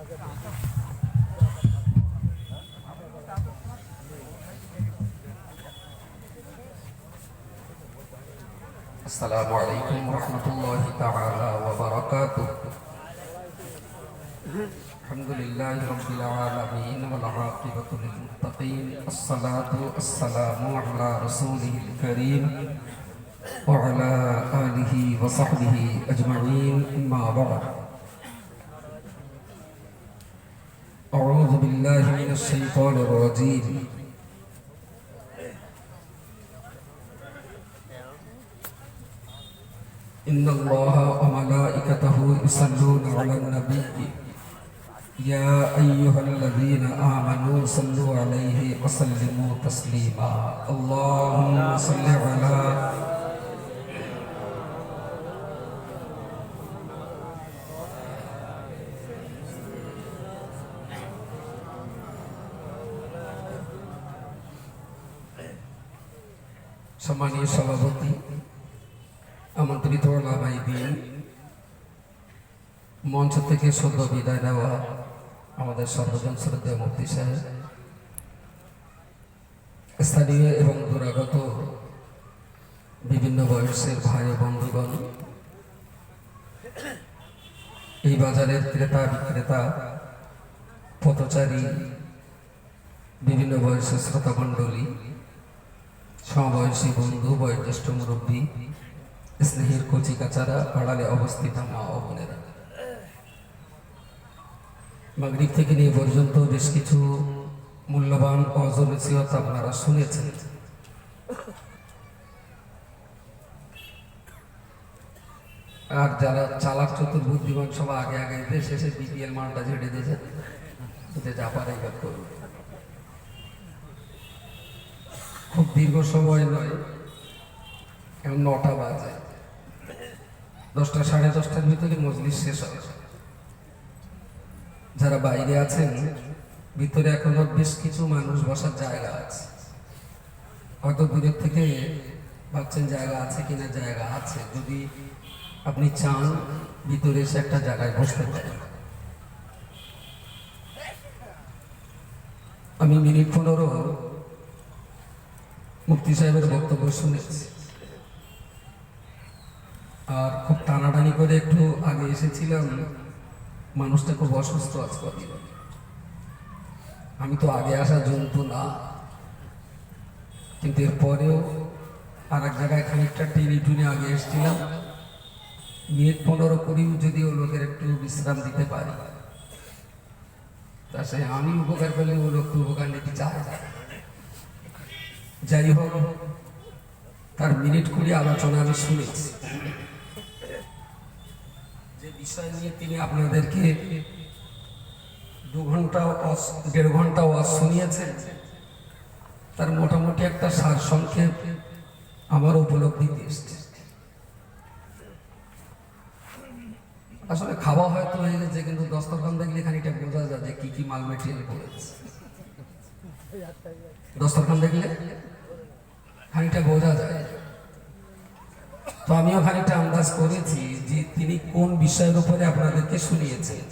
السلام عليكم ورحمة الله تعالى وبركاته. الحمد لله رب العالمين والعاقبة للمتقين. الصلاة والسلام على رسوله الكريم وعلى آله وصحبه أجمعين. أما بعد، أعوذ بالله من الشيطان الرجيم. إن الله وملائكته يصلون على النبي يا أيها الذين آمنوا صلوا عليه وسلموا تسليما. اللهم صل على সম্মানীয় সভাপতি, আমন্ত্রিত ওলামায়ে দ্বীন, মঞ্চ থেকে সদ্য বিদায় নেওয়া আমাদের সর্বজন শ্রদ্ধেয় মুফতি সাহেব, স্থানীয় এবং দূরাগত বিভিন্ন বয়সের ভাই বন্ধুগণ, এই বাজারের ক্রেতা বিক্রেতা, পথচারী, বিভিন্ন বয়সের শ্রোতা মণ্ডলী, সমবয়সী বন্ধু, বয়োজ্যেষ্ঠ মুরব্বী, স্নেহের কচি কাচারা, আড়ালে অবস্থিত মা ও বোনেরা, মাগরিব থেকে নিয়ে পর্যন্ত বেশ কিছু মূল্যবান অজনসিয়ত আপনারা শুনেছেন। আর যারা চালাক চতুর বুদ্ধিমান সব আগে আগে শেষে বিপিএল মালটা ঝেড়ে দিয়েছে, যা পারে করবে। খুব দীর্ঘ সময় নয়, এখন 9টা বাজে, 10টা সাড়ে 10টার ভিতরে মজলিস শেষ হবে। যারা বাইরে আছেন, ভিতরে এখনো বেশ কিছু মানুষ বসার জায়গা আছে। হয়তো দূরের থেকে ভাবছেন জায়গা আছে কিনা, জায়গা আছে। যদি আপনি চান ভিতরে এসে একটা জায়গায় বসতে পারেন। আমি মিনিট 15 মুফতি সাহেবের বক্তব্য শুনেছি, আর খুব টানাটানি করে একটু আগে এসেছিলাম। মানুষটা খুব অসুস্থ আজকাল। আমি তো আগে আসা জন্তু না, কিন্তু এরপরেও আর এক জায়গায় খানিকটা টেনে টুনে আগে এসেছিলাম। মিনিট 15 করেও যদি ও লোকের একটু বিশ্রাম দিতে পারি, তা সে আমি উপকার করলে ও লোক উপকার নিতে চায়। যাই হোক, তার মিনিট 20 আলোচনা আমি শুনেছি। যে বিষয় নিয়ে তিনি আপনাদেরকে 1.5 ঘন্টা ওয়াজ শুনিয়েছেন, তার মোটামুটি একটা সারসংক্ষেপ আমার উপলব্ধিতে এসছে। আসলে খাওয়া হয়তো হয়ে গেছে, কিন্তু দস্তরখান দেখলে খানিকটা বোঝা যায় যে কি কি মাল মেটেরিয়াল করেছে। দস্তরখান দেখলে খানিকটা বোঝা যায়। তো আমিও খানিকটা আন্দাজ করেছি যে তিনি কোন বিষয়ের উপরে আপনাদেরকে শুনিয়েছেন।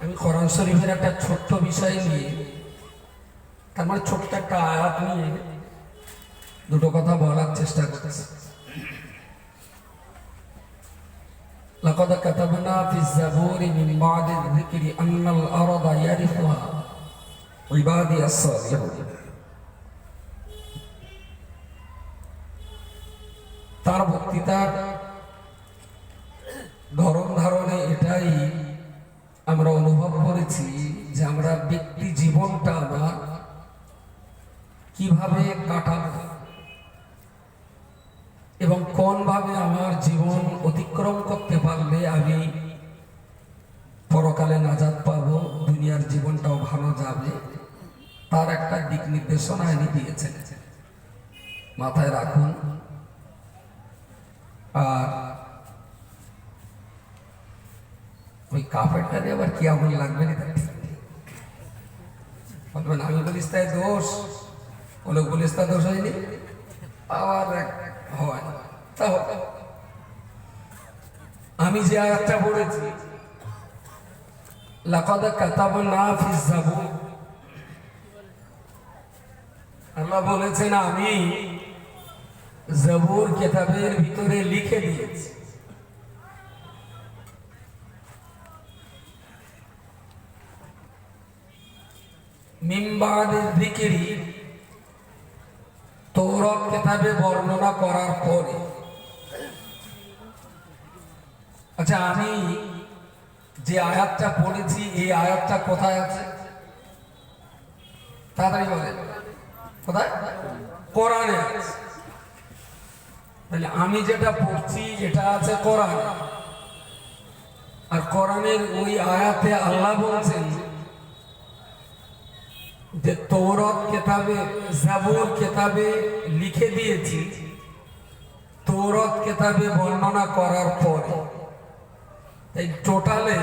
আমি কোরআন শরীফের একটা ছোট্ট বিষয় নিয়ে, তার মানে ছোট্ট একটা আয়াত নিয়ে দুটো কথা বলার চেষ্টা করছি। লাকাদ কাতাবনা ফিজ যাবুরি মিন বাদি যিকরি আন্নাল আরদা ইয়ারিফুহা ইবাদিয়াস সালিহুন। তার বক্তৃতার ধরন ধারণে এটাই আমরা অনুভব করেছি যে আমরা ব্যক্তি জীবনটা আমার কিভাবে কাটাবো এবং কোন ভাবে আমার জীবন অতিক্রম করতে পারলে আমি পরকালে নাজাত পাবো, দুনিয়ার জীবনটাও ভালো যাবে, তার একটা দিক নির্দেশনা এনে দিয়েছেন। মাথায় রাখুন। আর ওই কাপড়টারে আবার কি আগুন লাগবে না, বলবেন আমি বলিস তাই দোষ, ও লোক বলিস তা দোষ হয়নি, আবার হয়। আমি যে আয়াতটা পড়েছি লাকাদ কাতাবনা ফিজ জাবুর, আল্লাহ বলেছেন আমি জাবুর কিতাবের ভিতরে লিখে দিয়েছি। মিন বাদি যিকরি, তৌরাত কিতাবে বর্ণনা করার পরে। আচ্ছা, আমি যে আয়াতটা পড়েছি এই আয়াতটা কোথায় আছে? তাড়াতাড়ি বলেন, কোথায়? কোরআনে আছে। তাহলে আমি যেটা পড়ছি এটা আছে কোরআনে, আর কোরআনের ওই আয়াতে আল্লাহ বলছেন যে তৌরাত কিতাবে, জাবুর কিতাবে লিখে দিয়েছি তৌরাত কিতাবে বর্ণনা করার পরে। এই টোটালে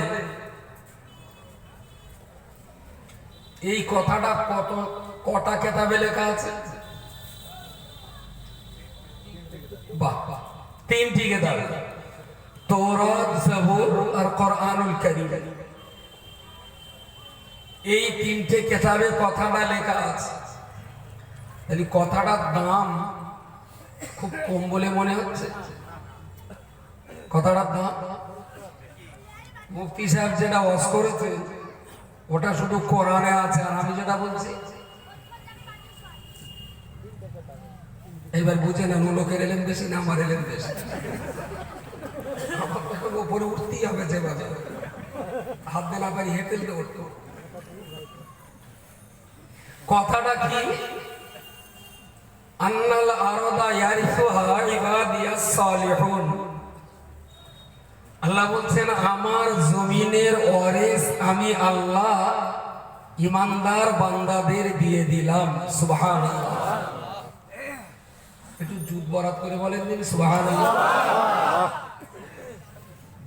এই কথাটা কটা কিতাবে লেখা আছে? বাহ, তিনটি কিতাবে, তৌরাত, জাবুর আর কোরআনুল কারীম। এই তিনটে কিতাবে কথাটা লেখা আছে। তাহলে কথাটার দাম খুব কম বলে মনে হচ্ছে? কথাটার দাম, মুফতি সাহেব যেটা ওয়াজ করেছে ওটা শুধু কোরআনে আছে, আর আমি যেটা বলছি এবার বুঝে নেন, লোকের এলেন বেশি না আমার এলেন বেশি। আমার তখন উপরে উঠতেই হবে, যেভাবে হাত দিয়ে না পারি হেঁটে উঠতো। কথাটা কি? আন্নাল আরদা ইয়ারিসুহা ইবাদিয়াস সালিহুন, আল্লাহ বলছেন আমার জমিনের ওয়ারিস আমি আল্লাহ ইমানদার বান্দাদের দিয়ে দিলাম। সুবহানাল্লাহ। একটু জুত বরাত করে বলেন দিন সুবহানাল্লাহ।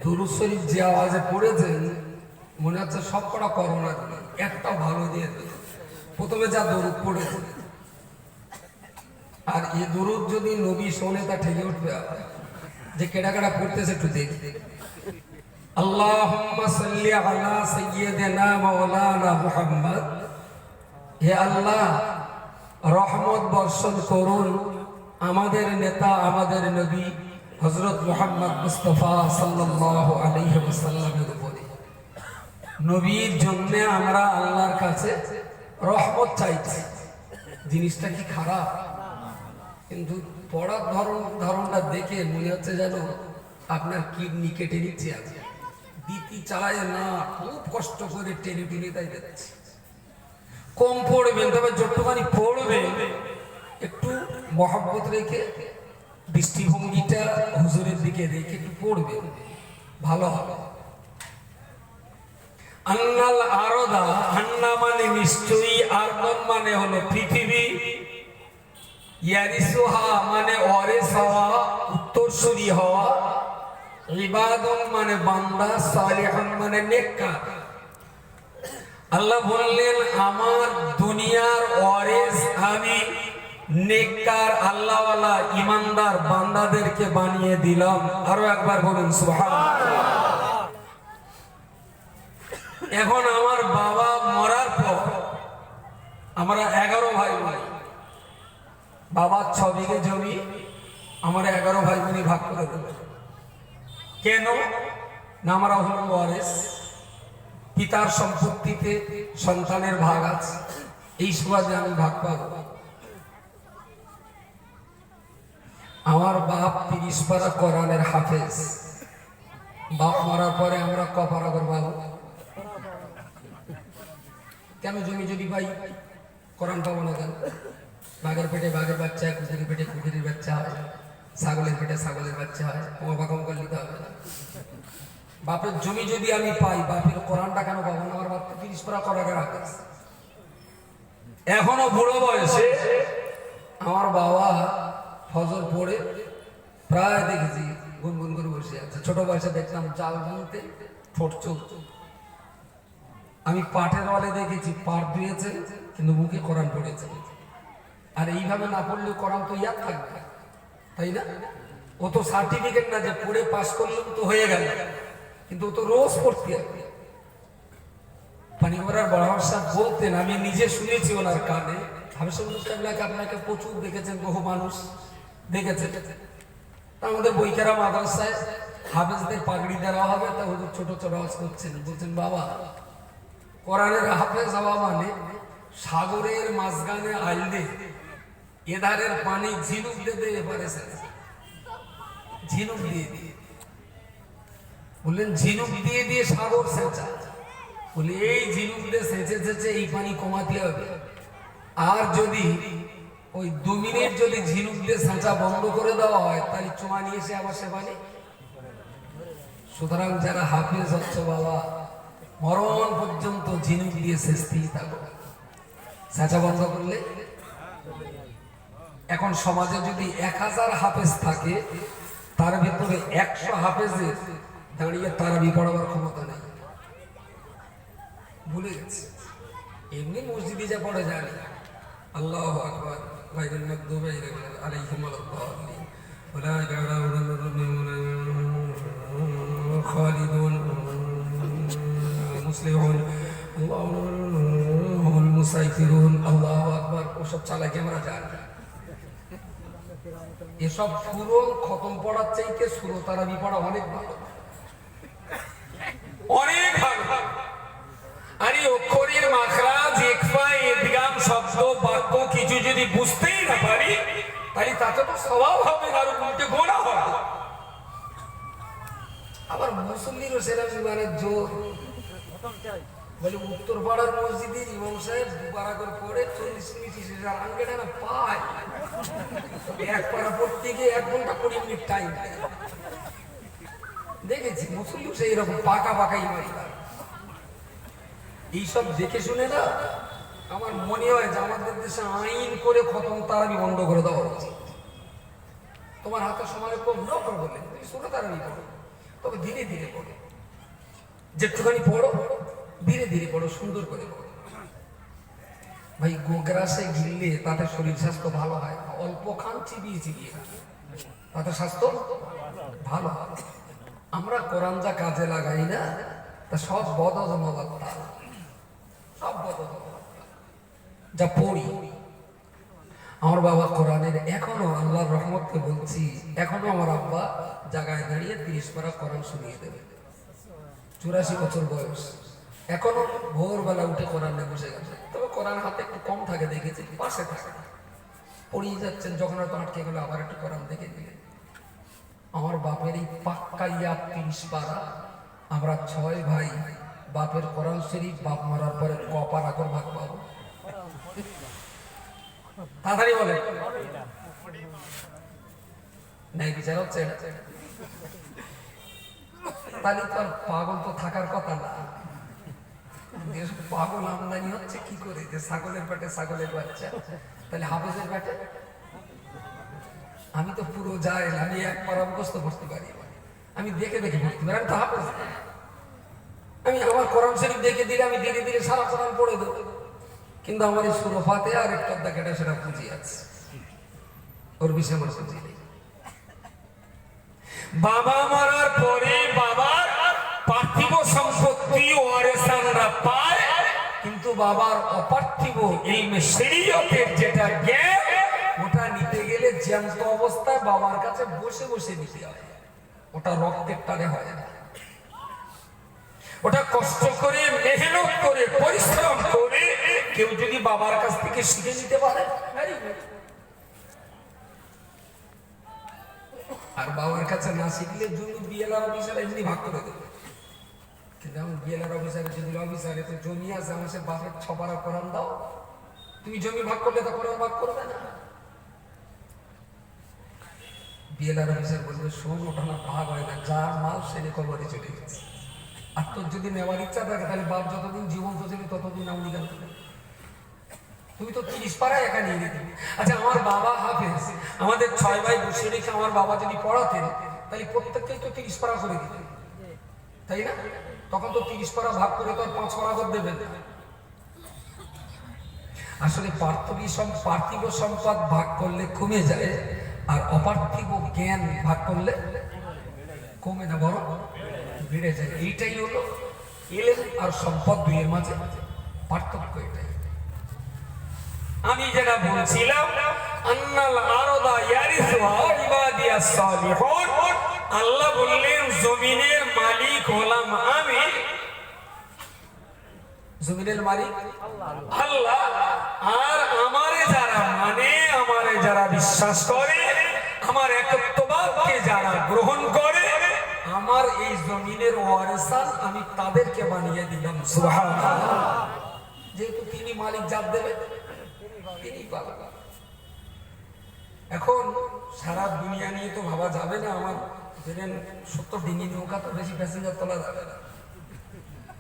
দুরূদ শরীফ যে আওয়াজে পড়েছেন মনে হচ্ছে সব কটা করোনা, একটা ভালো দিয়ে প্রথমে যা দরুদ পড়েছে, আর এই দরুদ যদি নবী শোনে তা ঠেকে উঠবে। যে কেডা কেডা পড়তেছে একটু দেখি। আল্লাহুম্মা সাল্লি আলা সাইয়্যিদিনা মাওলানা মুহাম্মদ, হে আল্লাহ রহমত বর্ষণ করুন আমাদের নেতা আমাদের নবী হযরত মুহাম্মদ মুস্তাফা সাল্লাল্লাহু আলাইহি ওয়াসাল্লামের উপরে। নবীর জন্য আমরা আল্লাহর কাছে রহমত চাইছি। জিনিসটা কি খারাপ? কিন্তু পড়ার ধরনটা দেখে মনে হচ্ছে যেন আপনার কিডনি কেটে নিচ্ছে আছে, দিতে চায় না, খুব কষ্ট করে টেনে টেনে তাই যাচ্ছে। কম পড়বেন, তবে যতখানি পড়বেন একটু মহব্বত রেখে, দৃষ্টিভঙ্গিটা হুজুরের দিকে রেখে একটু পড়বেন, ভালো হবে। আন্নাল আরদা, আন্না মানে নিশ্চয়ই, আরদন মানে হলো পৃথিবী, ইয়ারিসুহা মানে ওয়ারিস হওয়া, উত্তরসূরি হওয়া, ইবাদুন মানে বান্দা, সালিহুন মানে নেককার। আল্লাহ বললেন আমার দুনিয়ার ওয়ারিস আমি নেককার আল্লাহওয়ালা ইমানদার বান্দাদেরকে বানিয়ে দিলাম। আরো একবার বলুন সুবহানাল্লাহ। এখন আমার বাবা মরার পর আমরা 11 ভাই বোন, বাবার 6 বিঘে জমি আমরা 11 ভাই বোনই ভাগ করে দেব। কেন না? আমরা হল ওয়ারিস, পিতার সম্পত্তিতে সন্তানের ভাগ আছে, এই সুবাদে আমি ভাগ পাব। আমার বাপ 30 পারা কোরআনের হাফেজ, বাপ মরার পরে আমরা কপারা করব। কেন জমি যদি পাই কোরআন পাবো না কেন? বাঘের পেটে বাঘের বাচ্চা, কুকুরের পেটে কুকুরের বাচ্চা হয়, ছাগলের পেটে ছাগলের বাচ্চা হয়, কম করে নিতে হবে না। বাপের জমি যদি আমি পাই, বাপের কোরআনটা কেন পাবো না? আমার বাপ 30 পারা কোরআনের হাফেজ। এখনো বুড়ো বয়সে আমার বাবা ফজর পড়ে প্রায় দেখেছি গুনগুন করে বসে আছে। ছোট বয়সে দেখলাম চাল বুনতে ঠোঁট চলতো। আমি পাঠের ওয়ালে দেখেছি পাঠ দিয়েছে কিন্তু মুখে কোরআন পড়েছে। আর এইভাবে না পড়লে কোরআন তো ইয়াদ থাকবে, তাই না? ও তো সার্টিফিকেট না যে পড়ে পাস করলাম তো হয়ে গেল, কিন্তু ও তো রোজ পড়তে হবে। পানিগড়ার বড় সাহেব বলতেন, আমি নিজে শুনেছি ওনার কানে, হাফেজুল সাহেবকে আপনাকে প্রচুর দেখেছেন, বহু মানুষ দেখেছেন। আমাদের বইকেরা মাদ্রাসায় হাফেজদের পাগড়ি দেওয়া হবে, তা হুজুর ছোট ছোট আওয়াজ করছেন, বলছেন বাবা কোরআনের হাফেজ হওয়া মানে সাগরের মাঝখানে আইলে এধারের পানি ঝিনুক দিয়ে এবারে ঝিনুক দিয়ে দিয়ে বললেন, ঝিনুক দিয়ে দিয়ে সাগর সেচা, বলে এই ঝিনুক দিয়ে সেচে সেচে এই পানি কমাতে হবে। আর যদি ওই 2 মিনিট যদি ঝিনুক দিয়ে সেচা বন্ধ করে দেওয়া হয়, তাহলে চুমা নিয়ে এসে আবার সে পানি। সুতরাং যারা হাফেজ হচ্ছে বাবা, মরণ পর্যন্ত ঝিনুক দিয়ে সেচতেই থাকো, সেচা বন্ধ করলে। এখন সমাজে যদি 1000 হাফেজ থাকে, তার ভিতরে 100 হাফেজের দাঁড়িয়ে তারাবি পড়াবার ক্ষমতা নেই, ভুলে গেছে। এমনি মসজিদে যা পড়ে যায় না, আল্লাহু আকবার গায়রুল মাগদুবি আলাইহিম ওয়ালাদ-দাল্লিন উলাইকা খালিদুন মুসলিহুন আল্লাহুল মুসাইফিরুন, আল্লাহু আকবার, ওসব চালাকি আমরা জানি। এসব সুরো খতম পড়ার চাইতে সুরো তারাবি পড়া অনেক ভালো, অনেক ভালো। আরে অক্ষরের মাখরাজ, ইকফা, ইদগাম, শব্দ বাক্য কিছু যদি বুঝতেই না পারি, তাহলে তাতে তো স্বভাব হবে আর উল্টে গোনা হবে। আবার মুসল্লিরও সেরা বিমানের জোর, বলে উত্তর পাড়ার মসজিদে ইমাম সাহেব 2 পারা করে পড়ে 40 মিনিট শেষে আঙ্গেটা না পায়, 1 পারা পড়তে গিয়ে 1 ঘন্টা 20 মিনিট টাইম দেখেছি। মুসল্লিও সেই রকম পাকা পাকা ইমাম। এইসব দেখে শুনে না আমার মনে হয় যে আমাদের দেশে আইন করে খতম তারাবি বন্ধ করে দেওয়া উচিত। তোমার হাতে সময় কম, নকর বলে ছোট তারাবি পড়ো, তবে ধীরে ধীরে পড়ো, যেটুখানি পড়ো ধীরে ধীরে পড়ো, সুন্দর করে পড়ো। ভাই গোগ্রাসে গিললে তাতে শরীর স্বাস্থ্য ভালো হয়, অল্প খান চিবিয়ে চিবিয়ে তাতে স্বাস্থ্য ভালো হয়। আমরা কোরআন যা কাজে লাগাই না, তা সব বদজমাবাত্তা, সব বদজমাবাত্তা যা পড়ি। আমার বাবা কোরআনের এখনো, আল্লাহর রহমতকে বলছি, এখনো আমার আব্বা জায়গায় দাঁড়িয়ে 30 পারা কোরআন শুনিয়ে দেবে। 84 বছর বয়স, এখনো ভোরবেলা উঠে কোরআন নিয়ে বসে গেছে। তবে কোরআন হাতে একটু কম থাকে দেখেছি, পাশে থাকে, পড়িয়ে যাচ্ছেন, যখন হয়তো আটকে গেলে আবার একটু কোরআন দেখে দিলেন। আমার বাপের এই পাক্কা ইয়াদ 30 পারা, আমরা 6 ভাই, বাপের কোরআন শরীফ বাপ মারার পরে কপার আকর ভাগ পাবো। তাড়াতাড়ি বলে নাই, বিচার হচ্ছে এটা। তাহলে তো আর পাগল তো থাকার কথা না, পাগল আমদানি হচ্ছে কি করে, যে ছাগলের পেটে ছাগলের বাচ্চা, তাহলে হাফেজের পেটে। আমি তো পুরো যাই, আমি 1 পারা মুখস্থ করতে পারি, আমি দেখে দেখে পড়তে পারি, আমি তো হাফেজ। আমি আমার কোরআন শরীফ দেখে দিলে আমি ধীরে ধীরে সারা কোরআন পড়ে দেবো, কিন্তু আমার এই সূরা ফাতিহা আর একটা দেখেটা সেটা বুঝি আছে, ওর বিষয়ে আমার বুঝি নেই। বাবা মারার পরে বাবার পার্থিব সম্পত্তি ওয়ারিসানরা পায়, কিন্তু বাবার অপার্থিব ইলমে শরীয়তের যেটা জ্ঞান, ওটা নিতে গেলে জ্যান্ত অবস্থায় বাবার কাছে বসে বসে নিতে হয়। ওটা রক্তের টানে হয় না, ওটা কষ্ট করে, মেহনত করে, পরিশ্রম করে কেউ যদি বাবার কাছ থেকে শিখে নিতে পারে। আর বাবার কাছে না শিখলে জমি বিএলআর অফিসার এমনি ভাগ করে দেবে। কিন্তু আমার বিএলআর অফিসারের যদি অফিসারে তো জমি আছে, আমার সে বাপের 6 পারা কোরআন দাও, তুমি জমি ভাগ করলে তো কোরআন ভাগ করবে না। বিএলআর অফিসার বলবে শোন, ওটা না ভাগ হয় না, যার মাল সে কবরে চলে গেছে। আর তোর যদি নেওয়ার ইচ্ছা থাকে, তাহলে বাপ যতদিন জীবন্ত ছিল ততদিন আমি নিকাল করবে, তুমি তো 30 পারা একা নিয়ে নিতে। আচ্ছা, আমার বাবা হাফেজ, আমাদের 6 ভাই বসে রেখে আমার বাবা যদি পড়াতেন, তাহলে প্রত্যেককেই তো 30 পারা করে দিতেন, তাই না? তখন তো 30 পারা ভাগ করে তো আর 5 পারা করে দেবেন। আসলে পার্থিব সম্পদ ভাগ করলে কমে যায়, আর অপার্থিব জ্ঞান ভাগ করলে কমে না, বড় বেড়ে যায়। এইটাই হলো ইলম আর সম্পদ দুইয়ের মাঝে পার্থক্য এটাই। আমি যেটা বলছিলাম আন্নাল আরদা ইয়ারিসুহা ইবাদিয়াস সালিহুন, আল্লাহ বললেন জমিনের মালিক হলাম আমি। জমিনের মালিক আল্লাহ, আর আমারে যারা মানে, আমারে যারা বিশ্বাস করে, আমার একত্ববাদকে যারা গ্রহণ করে, আমার এই জমিনের ওয়ারিসান আমি তাদেরকে বানিয়ে দিলাম। সুবহানাল্লাহ। যেহেতু তিনি মালিক, জাত দেবে তিনি পাবেন। এখন সারা দুনিয়া নিয়ে তো ভাবা যাবে না। আমার ধরেন 70 ডিঙি নৌকা তো বেশি প্যাসেঞ্জার তোলা যাবে না।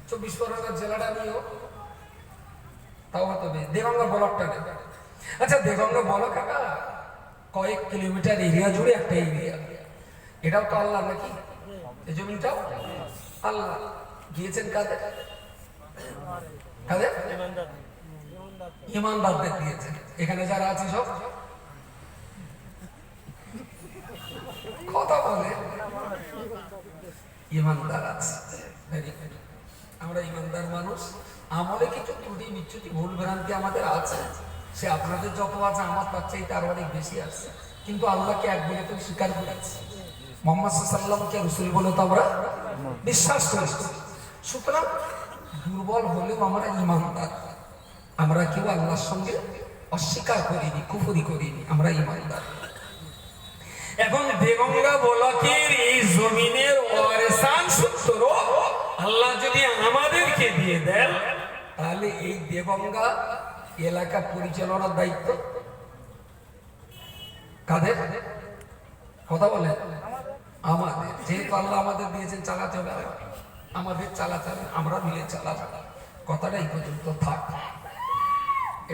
24 পরগনার জেলাটা নিয়েও তাও হতো দেগঙ্গা ব্লকটা নেবে। আচ্ছা দেগঙ্গা ব্লক একটা কয়েক কিলোমিটার এরিয়া জুড়ে একটা এরিয়া, এটাও তো আল্লাহ নাকি? এই জমিটাও আল্লাহ দিয়েছেন কাদের? কাদের? ইমানদারদের দিয়েছেন। এখানে যারা আছে সব কথা বলে ইমানদার আছে। আমরা ইমানদার মানুষ। আমলে কিছু ত্রুটি বিচ্যুতি ভুল ভ্রান্তি আমাদের আছে, সে আপনাদের যত আছে আমার তার চাইতে আরো অনেক বেশি আছে, কিন্তু আল্লাহকে এক বলে তো স্বীকার করেছি, মুহাম্মদ সাল্লাল্লাহু আলাইহি ওয়াসাল্লামকে রাসূল বলে তো আমরা বিশ্বাস করেছি। সুতরাং দুর্বল হলেও আমরা ইমানদার। আমরা কেউ আল্লাহর সঙ্গে অস্বীকার করিনি, কুফরি করিনি, আমরা ইমানদার। এখন দেগঙ্গা ব্লকের এই জমিনের ওয়ারিসান সূত্র আল্লাহ যদি আমাদেরকে দিয়ে দেন, তাহলে এই দেগঙ্গা এলাকা পরিচালনার দায়িত্ব কাদের? কথা বলে আমাদের। যেহেতু আল্লাহ আমাদের দিয়েছেন, চালাতে হবে আমাদের, চালাতে হবে, আমরা মিলে চালাবো। কথাটা এই পর্যন্ত থাক,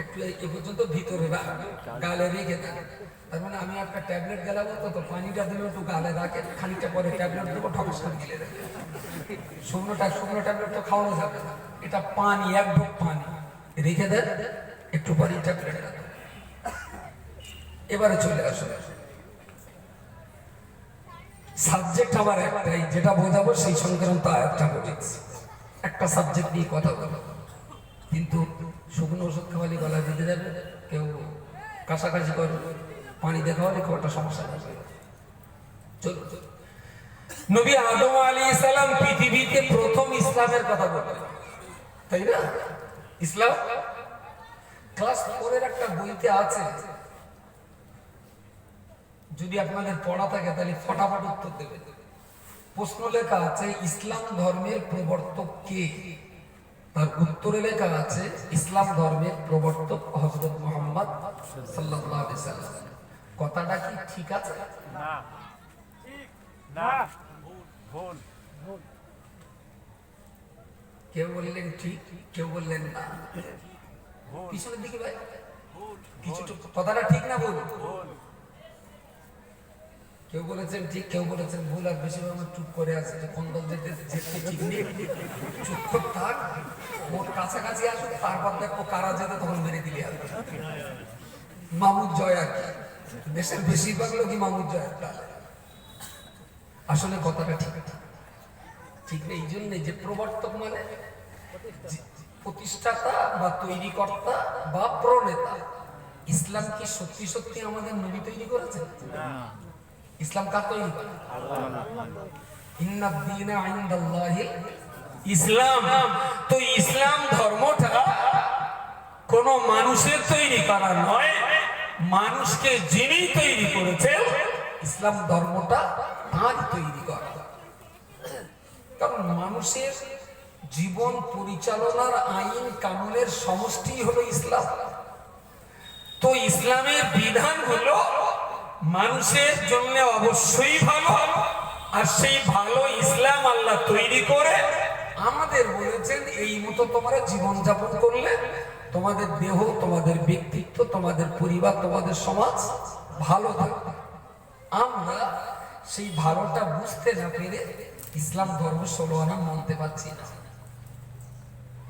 একটু এই পর্যন্ত ভিতরে রাখবে, গালে রেখে দেবে। তার মানে আমি একটা ট্যাবলেট গেলাবো তো পানিটা দিলে একটু গালে রাখেন, খানিকটা পরে ট্যাবলেট দেবো, ঠকস করে গিলে দেবে। শুকনো ট্যাবলেট তো খাওয়ানো যাবে না, এটা পানি, এক ঢোক পানি রেখে দেন, একটু পরে ট্যাবলেট রাখবেন। এবারে চলে আসলে সাবজেক্ট আমার একটাই, যেটা বোঝাবো সেই সংক্রান্ত আয়াতটা বোঝাচ্ছি। একটা সাবজেক্ট নিয়ে কথা বলবো, কিন্তু শুকনো ওষুধ খাওয়ালে গলা দিতে যাবে, কেউ কাছাকাছি করবে, পানি দেখাওয়ালে খুব একটা সমস্যা থাকবে। চলো, নবী আদম আলাইহিস সালাম পৃথিবীতে প্রথম ইসলামের কথা বললেন, তাই না? ইসলাম ক্লাস 4 এর একটা বইতে আছে, যদি আপনাদের পড়া থাকে তাহলে ফটাফট উত্তর দেবে। প্রশ্ন লেখা আছে ইসলাম ধর্মের প্রবর্তক কে? তার উত্তরে লেখা আছে ইসলাম ধর্মের প্রবর্তক হযরত মুহাম্মদ সাল্লাল্লাহু আলাইহি ওয়াসাল্লাম। কথাটা কি ঠিক আছে? না, ঠিক না, ভুল। কেউ বললেন ঠিক, কেউ বললেন না। পিছনের দিকে ভাই কিছু কথাটা ঠিক না ভুল? কেউ বলেছেন ঠিক, কেউ বলেছেন ভুল, আর বেশিরভাগ আমার চুপ করে আছে যে কোন দল যেতে ঠিক নেই, চুপ করে থাক, ওর কাছাকাছি আসুক, তারপর দেখো কারা যেতে, তখন মেরে দিলে আসবে। মামুদ জয় আর কি, দেশের বেশিরভাগ লোকই মামুদ জয়। আসলে কথাটা ঠিক ঠিক নেই। এই জন্যে যে প্রবর্তক মানে প্রতিষ্ঠাতা বা তৈরিকর্তা বা প্রণেতা। ইসলাম কি সত্যি সত্যি আমাদের নবী তৈরি করেছেন? ইসলাম কার তৈরি করে? ইন্নাদ দীনা ইনদাল্লাহি ইসলাম। তো ইসলাম ধর্মটা কোন মানুষের তৈরি করা নয়, মানুষকে যিনি তৈরি করেছেন ইসলাম ধর্মটা তার তৈরি করা। কারণ মানুষের জীবন পরিচালনার আইন কানুনের সমষ্টি হলো ইসলাম। তো ইসলামের বিধান হলো মানুষের জন্য অবশ্যই ভালো, আর সেই ভালো ইসলাম আল্লাহ তৈরি করে আমাদের বলেছেন এই মতো তোমরা জীবন যাপন করলে তোমাদের দেহ, তোমাদের ব্যক্তিত্ব, তোমাদের পরিবার, তোমাদের সমাজ ভালো থাকবে। আমরা সেই ভালোটা বুঝতে না পেরে ইসলাম ধর্ম 16 আনা মানতে পারছি না।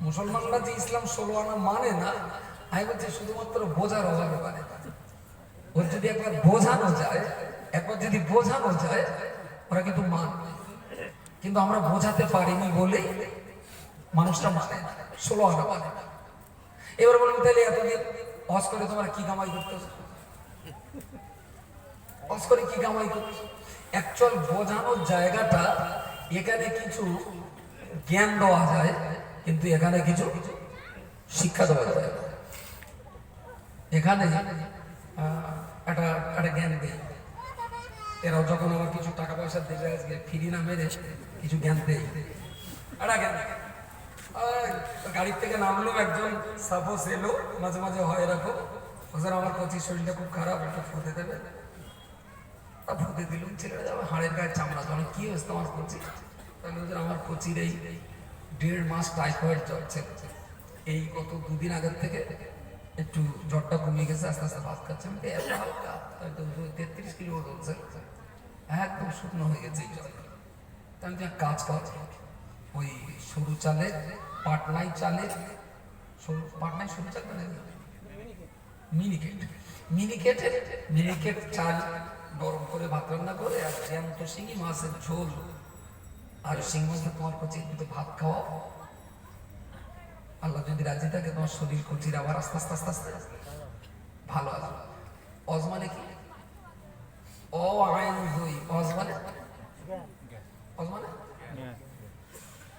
মুসলমানরা যে ইসলাম 16 আনা মানে না, আমি বলছি শুধুমাত্র বোঝার অভাবে মানে না। ওর যদি একবার বোঝানো যায় ওরা কিন্তু মানবে, কিন্তু আমরা বোঝাতে পারিনি বলেই মানুষটা মানে 16 আনা মানে না। এবার বলুন তাহলে এতদিন হজ করে তোমরা কি কামাই করতেছো? হজ করে কি কামাই করতেছো? অ্যাকচুয়াল বোঝানোর জায়গাটা এখানে কিছু জ্ঞান দেওয়া যায়, কিন্তু এখানে কিছু শিক্ষা দেওয়া যায়। এখানে একটা একটা জ্ঞান দেয়, এরাও যখন আমার কিছু টাকা পয়সা দেবে আজকে ফ্রি না মেরে কিছু জ্ঞান দেয়, একটা জ্ঞান। গাড়ির থেকে নামলো একজন, সাপোজ এলো, মাঝে মাঝে হয় এরকম, ওদের আমার কচির শরীরটা খুব খারাপ, একটু ফুটে দেবে, ফুটে দিল, ছেলেটা যাবে হাড়ের গায়ে চামড়া, তখন কি হয়েছে তোমার কচি? তাহলে ওদের আমার কচির এই 1.5 মাস টাইফয়েড জ্বর ছিল, এই গত 2 দিন আগের থেকে একটু জ্বরটা কমে গেছে, আস্তে আস্তে ভাত খাচ্ছে, হালকা 33 কিলো চলছে, একদম শুকনো হয়ে গেছে এই জ্বর। আমি তো কাজ কর, ওই সরু চালে পাটনাই চালে, পাটনাই সরু চাল মানে মিনিকেট চাল গরম করে ভাত রান্না করে, আর জ্যান্ত শিঙি মাছের ঝোল আর শিঙি মাছের তোমার কচির কিন্তু ভাত খাওয়াও, আল্লাহ যদি রাজি থাকে তোমার শরীর কচির আবার আস্তে আস্তে আস্তে আস্তে ভালো আসবে। অজ মানে কি? অ আইন দুই, অজ মানে অজ মানে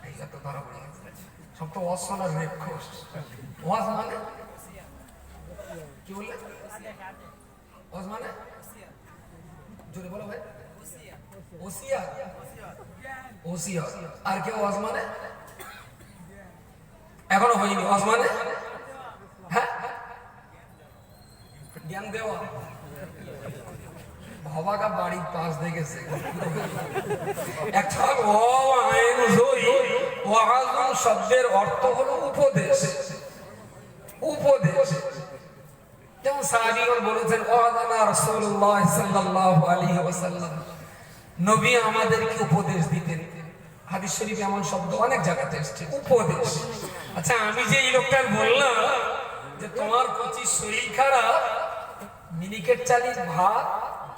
এইটা তো ধরা পড়ে গেছে, সব তো অজ শোনার রেপ খোঁজ। ওয়াজ মানে কি বললে? ওয়াজ মানে জোরে বলো ভাই। ওসিয়া, ওসিয়া। আর কেউ ওয়াজ মানে এখনো হয়নি। ওয়াজ মানে হ্যাঁ জ্ঞান দেওয়া। বাবাকা বাড়ির পাশ দেখেছে একটা শব্দের অর্থ হলো উপদেশ। উপদেশ যেমন সাহাবীগণ বলেছেন, ওয়াদানা রাসূলুল্লাহ সাল্লাল্লাহু আলাইহি ওয়াসাল্লাম, নবী আমাদেরকে উপদেশ দিতেন। হাদিস শরীফে এমন শব্দ অনেক জায়গাতে এসেছে, উপদেশ। আচ্ছা, আমি যে এই লোকটার বললাম যে তোমার কচি শরীর খারাপ, মিনিকেট চালির ভাত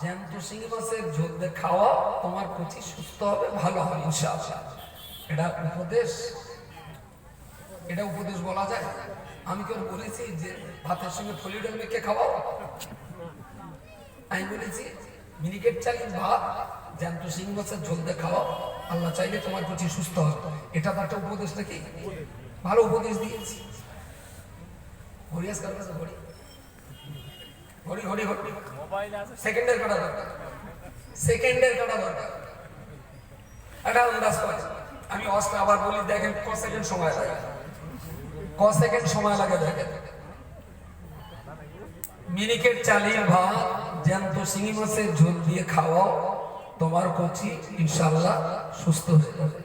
জ্যান্ত শিঙি মাছের ঝোল দিয়ে খাওয়া, তোমার কচি সুস্থ হবে, ভালো হবে ইনশাআল্লাহ, এটা উপদেশ? এটা উপদেশ বলা যায়? আমি কেউ বলেছি যে ভাতের সঙ্গে ফলিডল মেখে খাওয়াও? আমি বলেছি মিনিকেট চালির ভাত জ্যান্ত শিঙি মাছের ঝোল দিয়ে খাওয়াও, আল্লাহ চাইলে তোমার কচি সুস্থ হবে। এটা তো একটা উপদেশ নাকি? ভালো উপদেশ দিয়েছি। ঘড়িয়াস কার কাছে ঘড়ি ঘড়ি ঘড়ি ঘড়ি সেকেন্ডের কাটা দরকার, সেকেন্ডের কাটা দরকার, একটা আন্দাজ করে। আমি অস্ত্র আবার বলি, দেখেন ক সেকেন্ড সময় লাগে, ক সেকেন্ড সময় লাগে দেখেন। মিনিকেট চালিয়ে ভাত জ্যান্ত শিঙি মাছের ঝোল দিয়ে খাওয়াও, তোমার কচি ইনশাআল্লাহ সুস্থ হয়ে যাবে।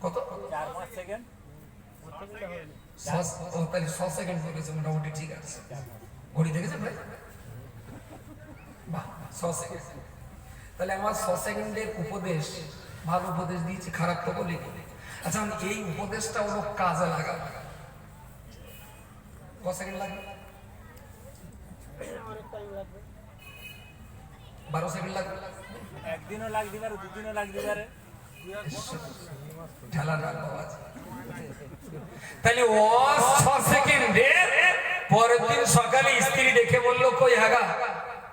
কত? 4-5 সেকেন্ড। 6 সেকেন্ড করেছে, মোটামুটি ঠিক আছে। ঘড়ি দেখেছেন ভাই? বাহ, 6 সেকেন্ড। তাহলে আমার 6 সেকেন্ডের উপদেশ, ভালো উপদেশ দিয়েছি, খারাপ তো বলি। আচ্ছা, আমি এই উপদেশটা হলো কাজে লাগাবো, ক সেকেন্ড লাগবে? 12 সেকেন্ড লাগবে। একদিনও লাগতে পারে, দুদিনও লাগতে পারে। ঠেলা রাখবো আছে। তাহলে ও 6 সেকেন্ডে পরের দিন সকালে স্ত্রী দেখে বললো, কই হাগা?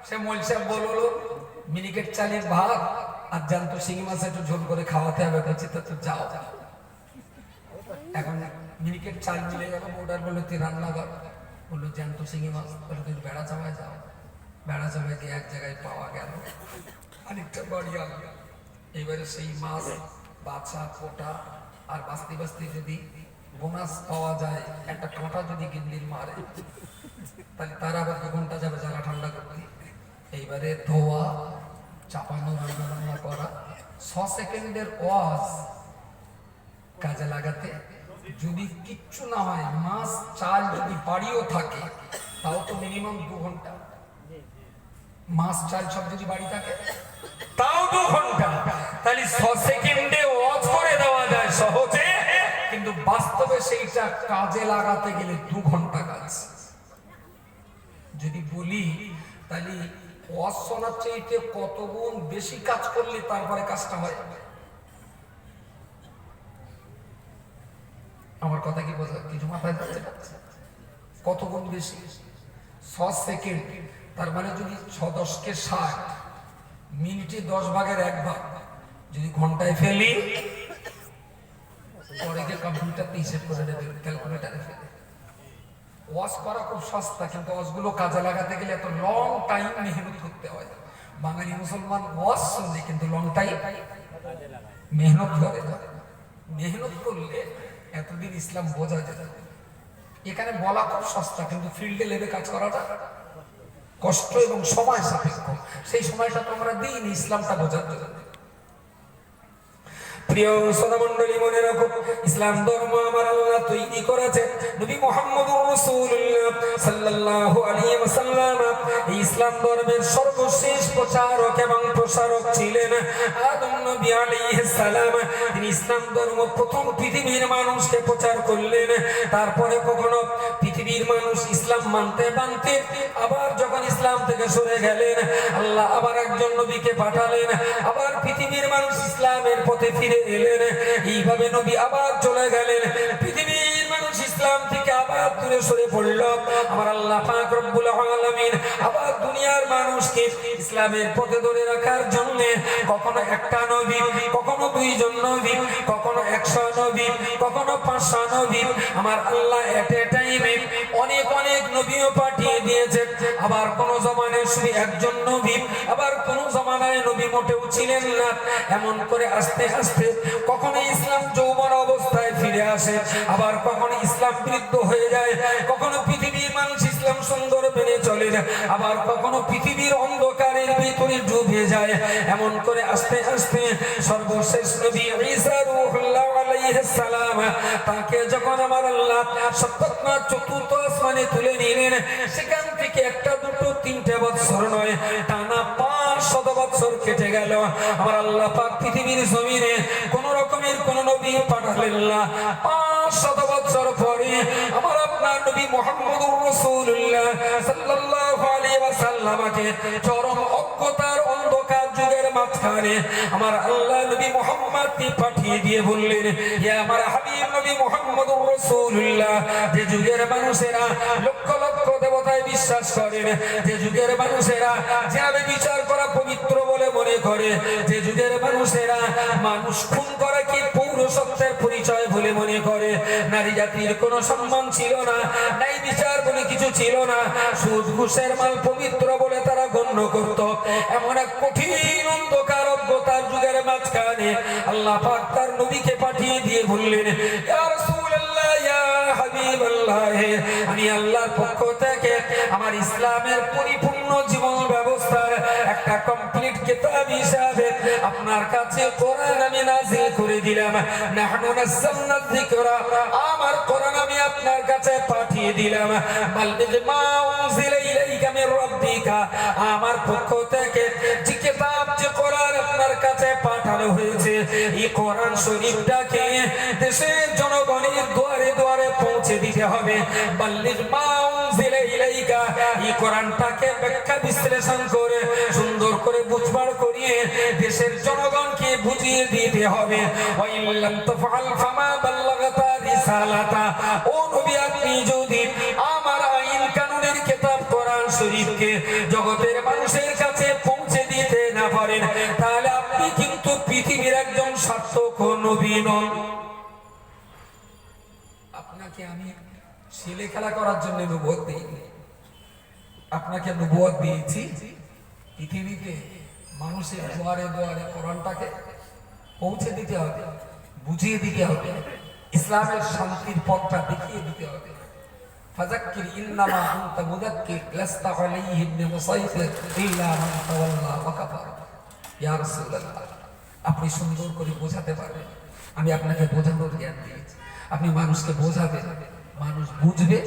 সে মোল সাহেব বললো মিনিকেট চালিয়ে ভাত আর জ্যান্ত শিঙি মাছ একটু ঝোল করে খাওয়াতে হবে। বলছি তো যাও। এখন মিনিকেট চাল মিলে গেল, ওটার বললো তুই রান্না কর। বললো জ্যান্ত শিঙি মাছ, বললো তুই বেড়া চামায় যাও। বেড়া চামায় গিয়ে এক জায়গায় পাওয়া গেল, আরেকটা বাড়ি আলো। এবারে সেই মাছ বাছা কোটা আর বাস্তি বাস্তি যদি বোনাস পাওয়া যায়, একটা কাঁটা যদি গিন্দির মারে, তাহলে তার আবার 2 ঘন্টা যাবে জ্বালা ঠান্ডা করতে। এইবারে ধোয়া, চাপানো, রান্না করা, 6 সেকেন্ডের ওয়াজ কাজে লাগাতে, যদি কিচ্ছু না হয়, মাছ চাল যদি বাড়িও থাকে, তাও তো মিনিমাম 2 ঘন্টা। মাছ চাল সব যদি বাড়ি থাকে, তাও 2 ঘন্টা। তাহলে 6 সেকেন্ডে ওয়াজ করে দেওয়া যায় সহজে, কিন্তু বাস্তবে সেইটা কাজে লাগাতে গেলে 2 ঘন্টা কাজ। যদি বলি তাহলে ওয়াজ শোনার চাইতে কত গুণ বেশি কাজ করলে তারপরে কাজটা হয়। আমার কথা কি বোঝা কিছু মাথায় যাচ্ছে? কত গুণ বেশি? 6 সেকেন্ড, তার মানে যদি 6×10 = 60, মিনিটে 10/1 যদি ঘন্টায় ফেলি, পরে গিয়ে কম্পিউটারতে হিসেব করে নেবে, ক্যালকুলেটারে ফেলে। ওয়াজ করা খুব সস্তা, কিন্তু ওয়াজগুলো কাজে লাগাতে গেলে এত লং টাইম মেহনত করতে হয়। বাঙালি মুসলমান ওয়াজ শুনে কিন্তু লং টাইম মেহনত করে না। মেহনত করলে এতদিন ইসলাম বোঝা যেত। এখানে বলা খুব সস্তা, কিন্তু ফিল্ডে লেবে কাজ করাটা কষ্ট এবং সময় সাপেক্ষ। সেই সময়টা তোমরা দিন ইসলামটা বোঝার জন্য। প্রিয় সদামণ্ডলী, মনে রাখো, ইসলাম ধর্ম আমার আল্লাহ তৈরি করেছে। নবী মুহাম্মদুর রাসূলুল্লাহ সাল্লাল্লাহু আলাইহি ওয়াসাল্লাম এই ইসলাম ধর্মের সর্বশেষ প্রচারক এবং প্রসারক ছিলেন। আদম নবী আলাইহিস সালাম, তিনি ইসলাম ধর্ম প্রথম পৃথিবীর মানুষকে প্রচার করলেন। তারপরে কখনো পৃথিবীর মানুষ ইসলাম মানতে মানতে আবার যখন ইসলাম থেকে সরে গেলেন, আল্লাহ আবার একজন নবীকে পাঠালেন। আবার পৃথিবীর মানুষ ইসলামের পথে ফিরে এলেন। এইভাবে নবী আবার চলে গেলেন। পৃথিবীর মানুষ ইসলাম থেকে আবার দূরে সরে পড়ল। আমার আল্লাহ পাক রব্বুল আলামিন আবার দুনিয়ার মানুষকে ইসলামের পথে ধরে রাখার জন্য কখনো একটা নবী, কখনো 2জন নবী, কখনো 100 নবী, কখনো 500 নবী, আমার আল্লাহ এট এ টাইমে অনেক অনেক নবীও পাঠিয়ে দিয়েছে। আবার কোন জমানায় শুধু একজন নবী, আবার কোন জমানায় নবী মোটেও ছিলেন না। এমন করে আস্তে আস্তে কখনো ইসলাম যৌবন অবস্থায় ফিরে আসে, আবার কখনো ইসলাম বৃদ্ধ হয়ে যায়, কখনো পৃথিবীর মানুষ ইসলাম সুন্দর মেনে চলে, আবার কখনো পৃথিবীর অন্ধকারের ভিতরে ডুবে যায়। এমন করে আস্তে আস্তে সর্বশেষ নবী ঈসা রূহুল্লাহ আলাইহিস সালাম, তাকে যখন আমার আল্লাহ সপ্তম চতুর্থ আসমানে তুলে নিলেন, সেখান থেকে 1, 2, 3 বছর নয়, টানা 500 বছর কেটে গেল। আমার আল্লাহ পাক পৃথিবীর জমিনে কোন রকমের কোন নবী পাঠালেন না। 500 বছর পরে আমার আপনার নবী মুহাম্মদুর রাসূলুল্লাহ সাল্লাল্লাহু আলাইহি ওয়াসাল্লামকে চরম অজ্ঞতার অন্ধকার যুগের মাঝখানে আমার আল্লাহ নবী মুহাম্মদকে পাঠিয়ে দিয়ে বললেন, হে আমার হাবিব নবী মুহাম্মদুর রাসূলুল্লাহ, যে যুগের মানুষেরা লক্ষ লক্ষ দেবতায় বিশ্বাস করেন, যে যুগের মানুষেরা যেভাবে বিচার করা পবিত্র বলে মনে করে, যে যুগের মানুষেরা মানুষ খুন করাকে পৌরসত্বের পরিচয় বলে মনে করে, নারী জাতির কোনো সম্মান ছিল না, নাই বিচার বলে কিছু ছিল না, সুদ ঘুষের মাল পবিত্র বলে তারা গণ্য করত, এমন এক কঠিন অন্ধকার অজ্ঞতার যুগের মাঝখানে আল্লাহ পাক তার নবীকে পাঠিয়ে দিয়ে বললেন, ইয়া রাসূলুল্লাহ, ইয়া হাবিবাল্লাহ, আমি আল্লাহর পক্ষ থেকে আমার ইসলামের পরিপূর্ণ জীবন ব্যবস্থার একটা কমপ্লিট কিতাব হিসাবে আপনার কাছে কোরআন আমি নাযিল করে দিলাম। নাহনু নাযালনা যিকরা, আমার কোরআন আমি আপনার কাছে পাঠিয়ে দিলাম। বাল্লিগ মা উনজিলা ইলাইকা মির রাব্বিকা, আমার পক্ষ থেকে যে কিতাব, যে কোরআন আপনার কাছে পাঠানো হয়েছে, এই কোরআন শরীফটাকে দেশের জনগণের দুয়ারে দুয়ারে পৌঁছে দিতে হবে। বাল্লিগ মা উনজিলা ইলাইকা, এই কোরআনটাকে ব্যাখ্যা বিশ্লেষণ করে সুন্দর করে বুঝবার করিয়ে দেশের জনগণকে বুঝিয়ে দিতে হবে। ওয়া ইল্লাম তাফআল ফামা বাল্লাগতা রিসালাতা, ও নবী, আপনি যদি আমার আইন কানুনের কিতাব কোরআন শরীফকে জগতের মানুষের কাছে পৌঁছে দিতে না পারেন, তাহলে আপনি কিন্তু পৃথিবীর একজন সার্থক নবী নন। আপনাকে আমি ছেলে খেলা করার জন্য নবুয়ত দিইনি, আপনাকে নবুয়ত দিয়েছি পৃথিবীতে মানুষের দুয়ারে দুয়ারে কোরআনটাকে পৌঁছে দিতে হবে, বুঝিয়ে দিতে হবে, ইসলামের শান্তির পথটা দেখিয়ে দিতে হবে। ফাযাক্কির ইন্নামা আনতা মুযাক্কির লাস্তা আলাইহিম বিমুসাইতির ইল্লা মান তাওয়াল্লা ওয়া কাফার। ইয়া রাসূলুল্লাহ, আপনি সুন্দর করে বোঝাতে পারবেন, আমি আপনাকে বোঝানোর জ্ঞান দিয়েছি, আপনি মানুষকে বোঝাবেন, মানুষ বুঝবে,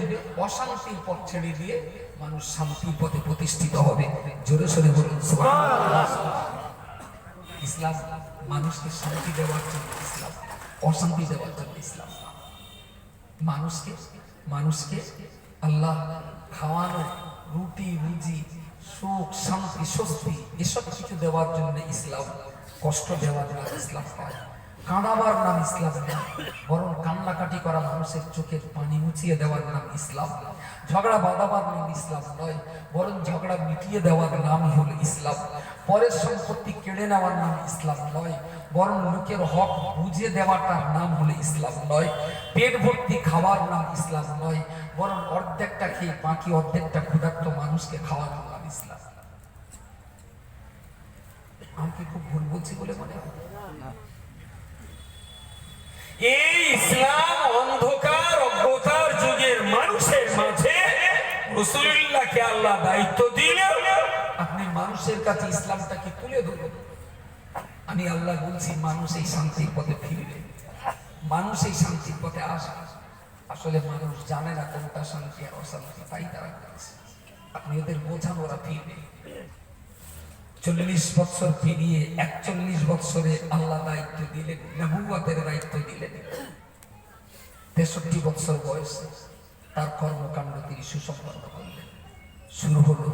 অশান্তির পথ ছেড়ে দিয়ে মানুষ শান্তির পথে প্রতিষ্ঠিত হবে। জোরে সোরে বলুন সুবহানাল্লাহ। ইসলাম মানুষকে শান্তি দেওয়ার জন্য, ইসলাম অশান্তি দেওয়ার জন্য ইসলাম। মানুষকে আল্লাহ খাওয়ানো, রুটি রুজি, সুখ শান্তি স্বস্তি, এসব কিছু দেওয়ার জন্য ইসলাম, কষ্ট দেওয়ার জন্য ইসলাম হয়। কাঁদাবার নাম ইসলাম না, বরং কান্নাকাটি করা মানুষের চোখের পানি মুছিয়ে দেওয়ার নাম ইসলাম। ঝগড়া বাঁধাবার নাম ইসলাম নয়, বরং ঝগড়া মিটিয়ে দেওয়ার নামই হলো ইসলাম। পরের সম্পত্তি কেড়ে নেওয়ার নাম ইসলাম নয়, বরং লোকের হক বুঝে দেওয়াটার নাম হলো ইসলাম নয়। পেট ভর্তি খাওয়ার নাম ইসলাম নয়, বরং অর্ধেকটা খেয়ে বাকি অর্ধেকটা ক্ষুধার্ত মানুষকে খাওয়ানোর নাম ইসলাম। আমি কি খুব ভুল বলছি বলে মনে হয়? এই ইসলাম অন্ধকার অজ্ঞতার যুগের মানুষের মাঝে রাসূলুল্লাহকে আল্লাহ দায়িত্ব দিলেন, আপনি মানুষের কাছে ইসলামটাকে তুলে ধরুন। আমি আল্লাহ বলছি, মানুষ এই শান্তির পথে ফিরবে, মানুষ এই শান্তির পথে আসে। আসলে মানুষ জানে না কোনটা শান্তি আর অশান্তি, তাই তারা করেছে। আপনি ওদের বোঝান, ওরা ফিরবে। 40 বছর পেরিয়ে 41 বছরে আল্লাহ দায়িত্ব দিলেন, নবুয়তের দায়িত্ব দিলেন। 63 বছর বয়সে তার কর্মকাণ্ড তিনি সুসম্পন্ন করলেন। শুরু হলো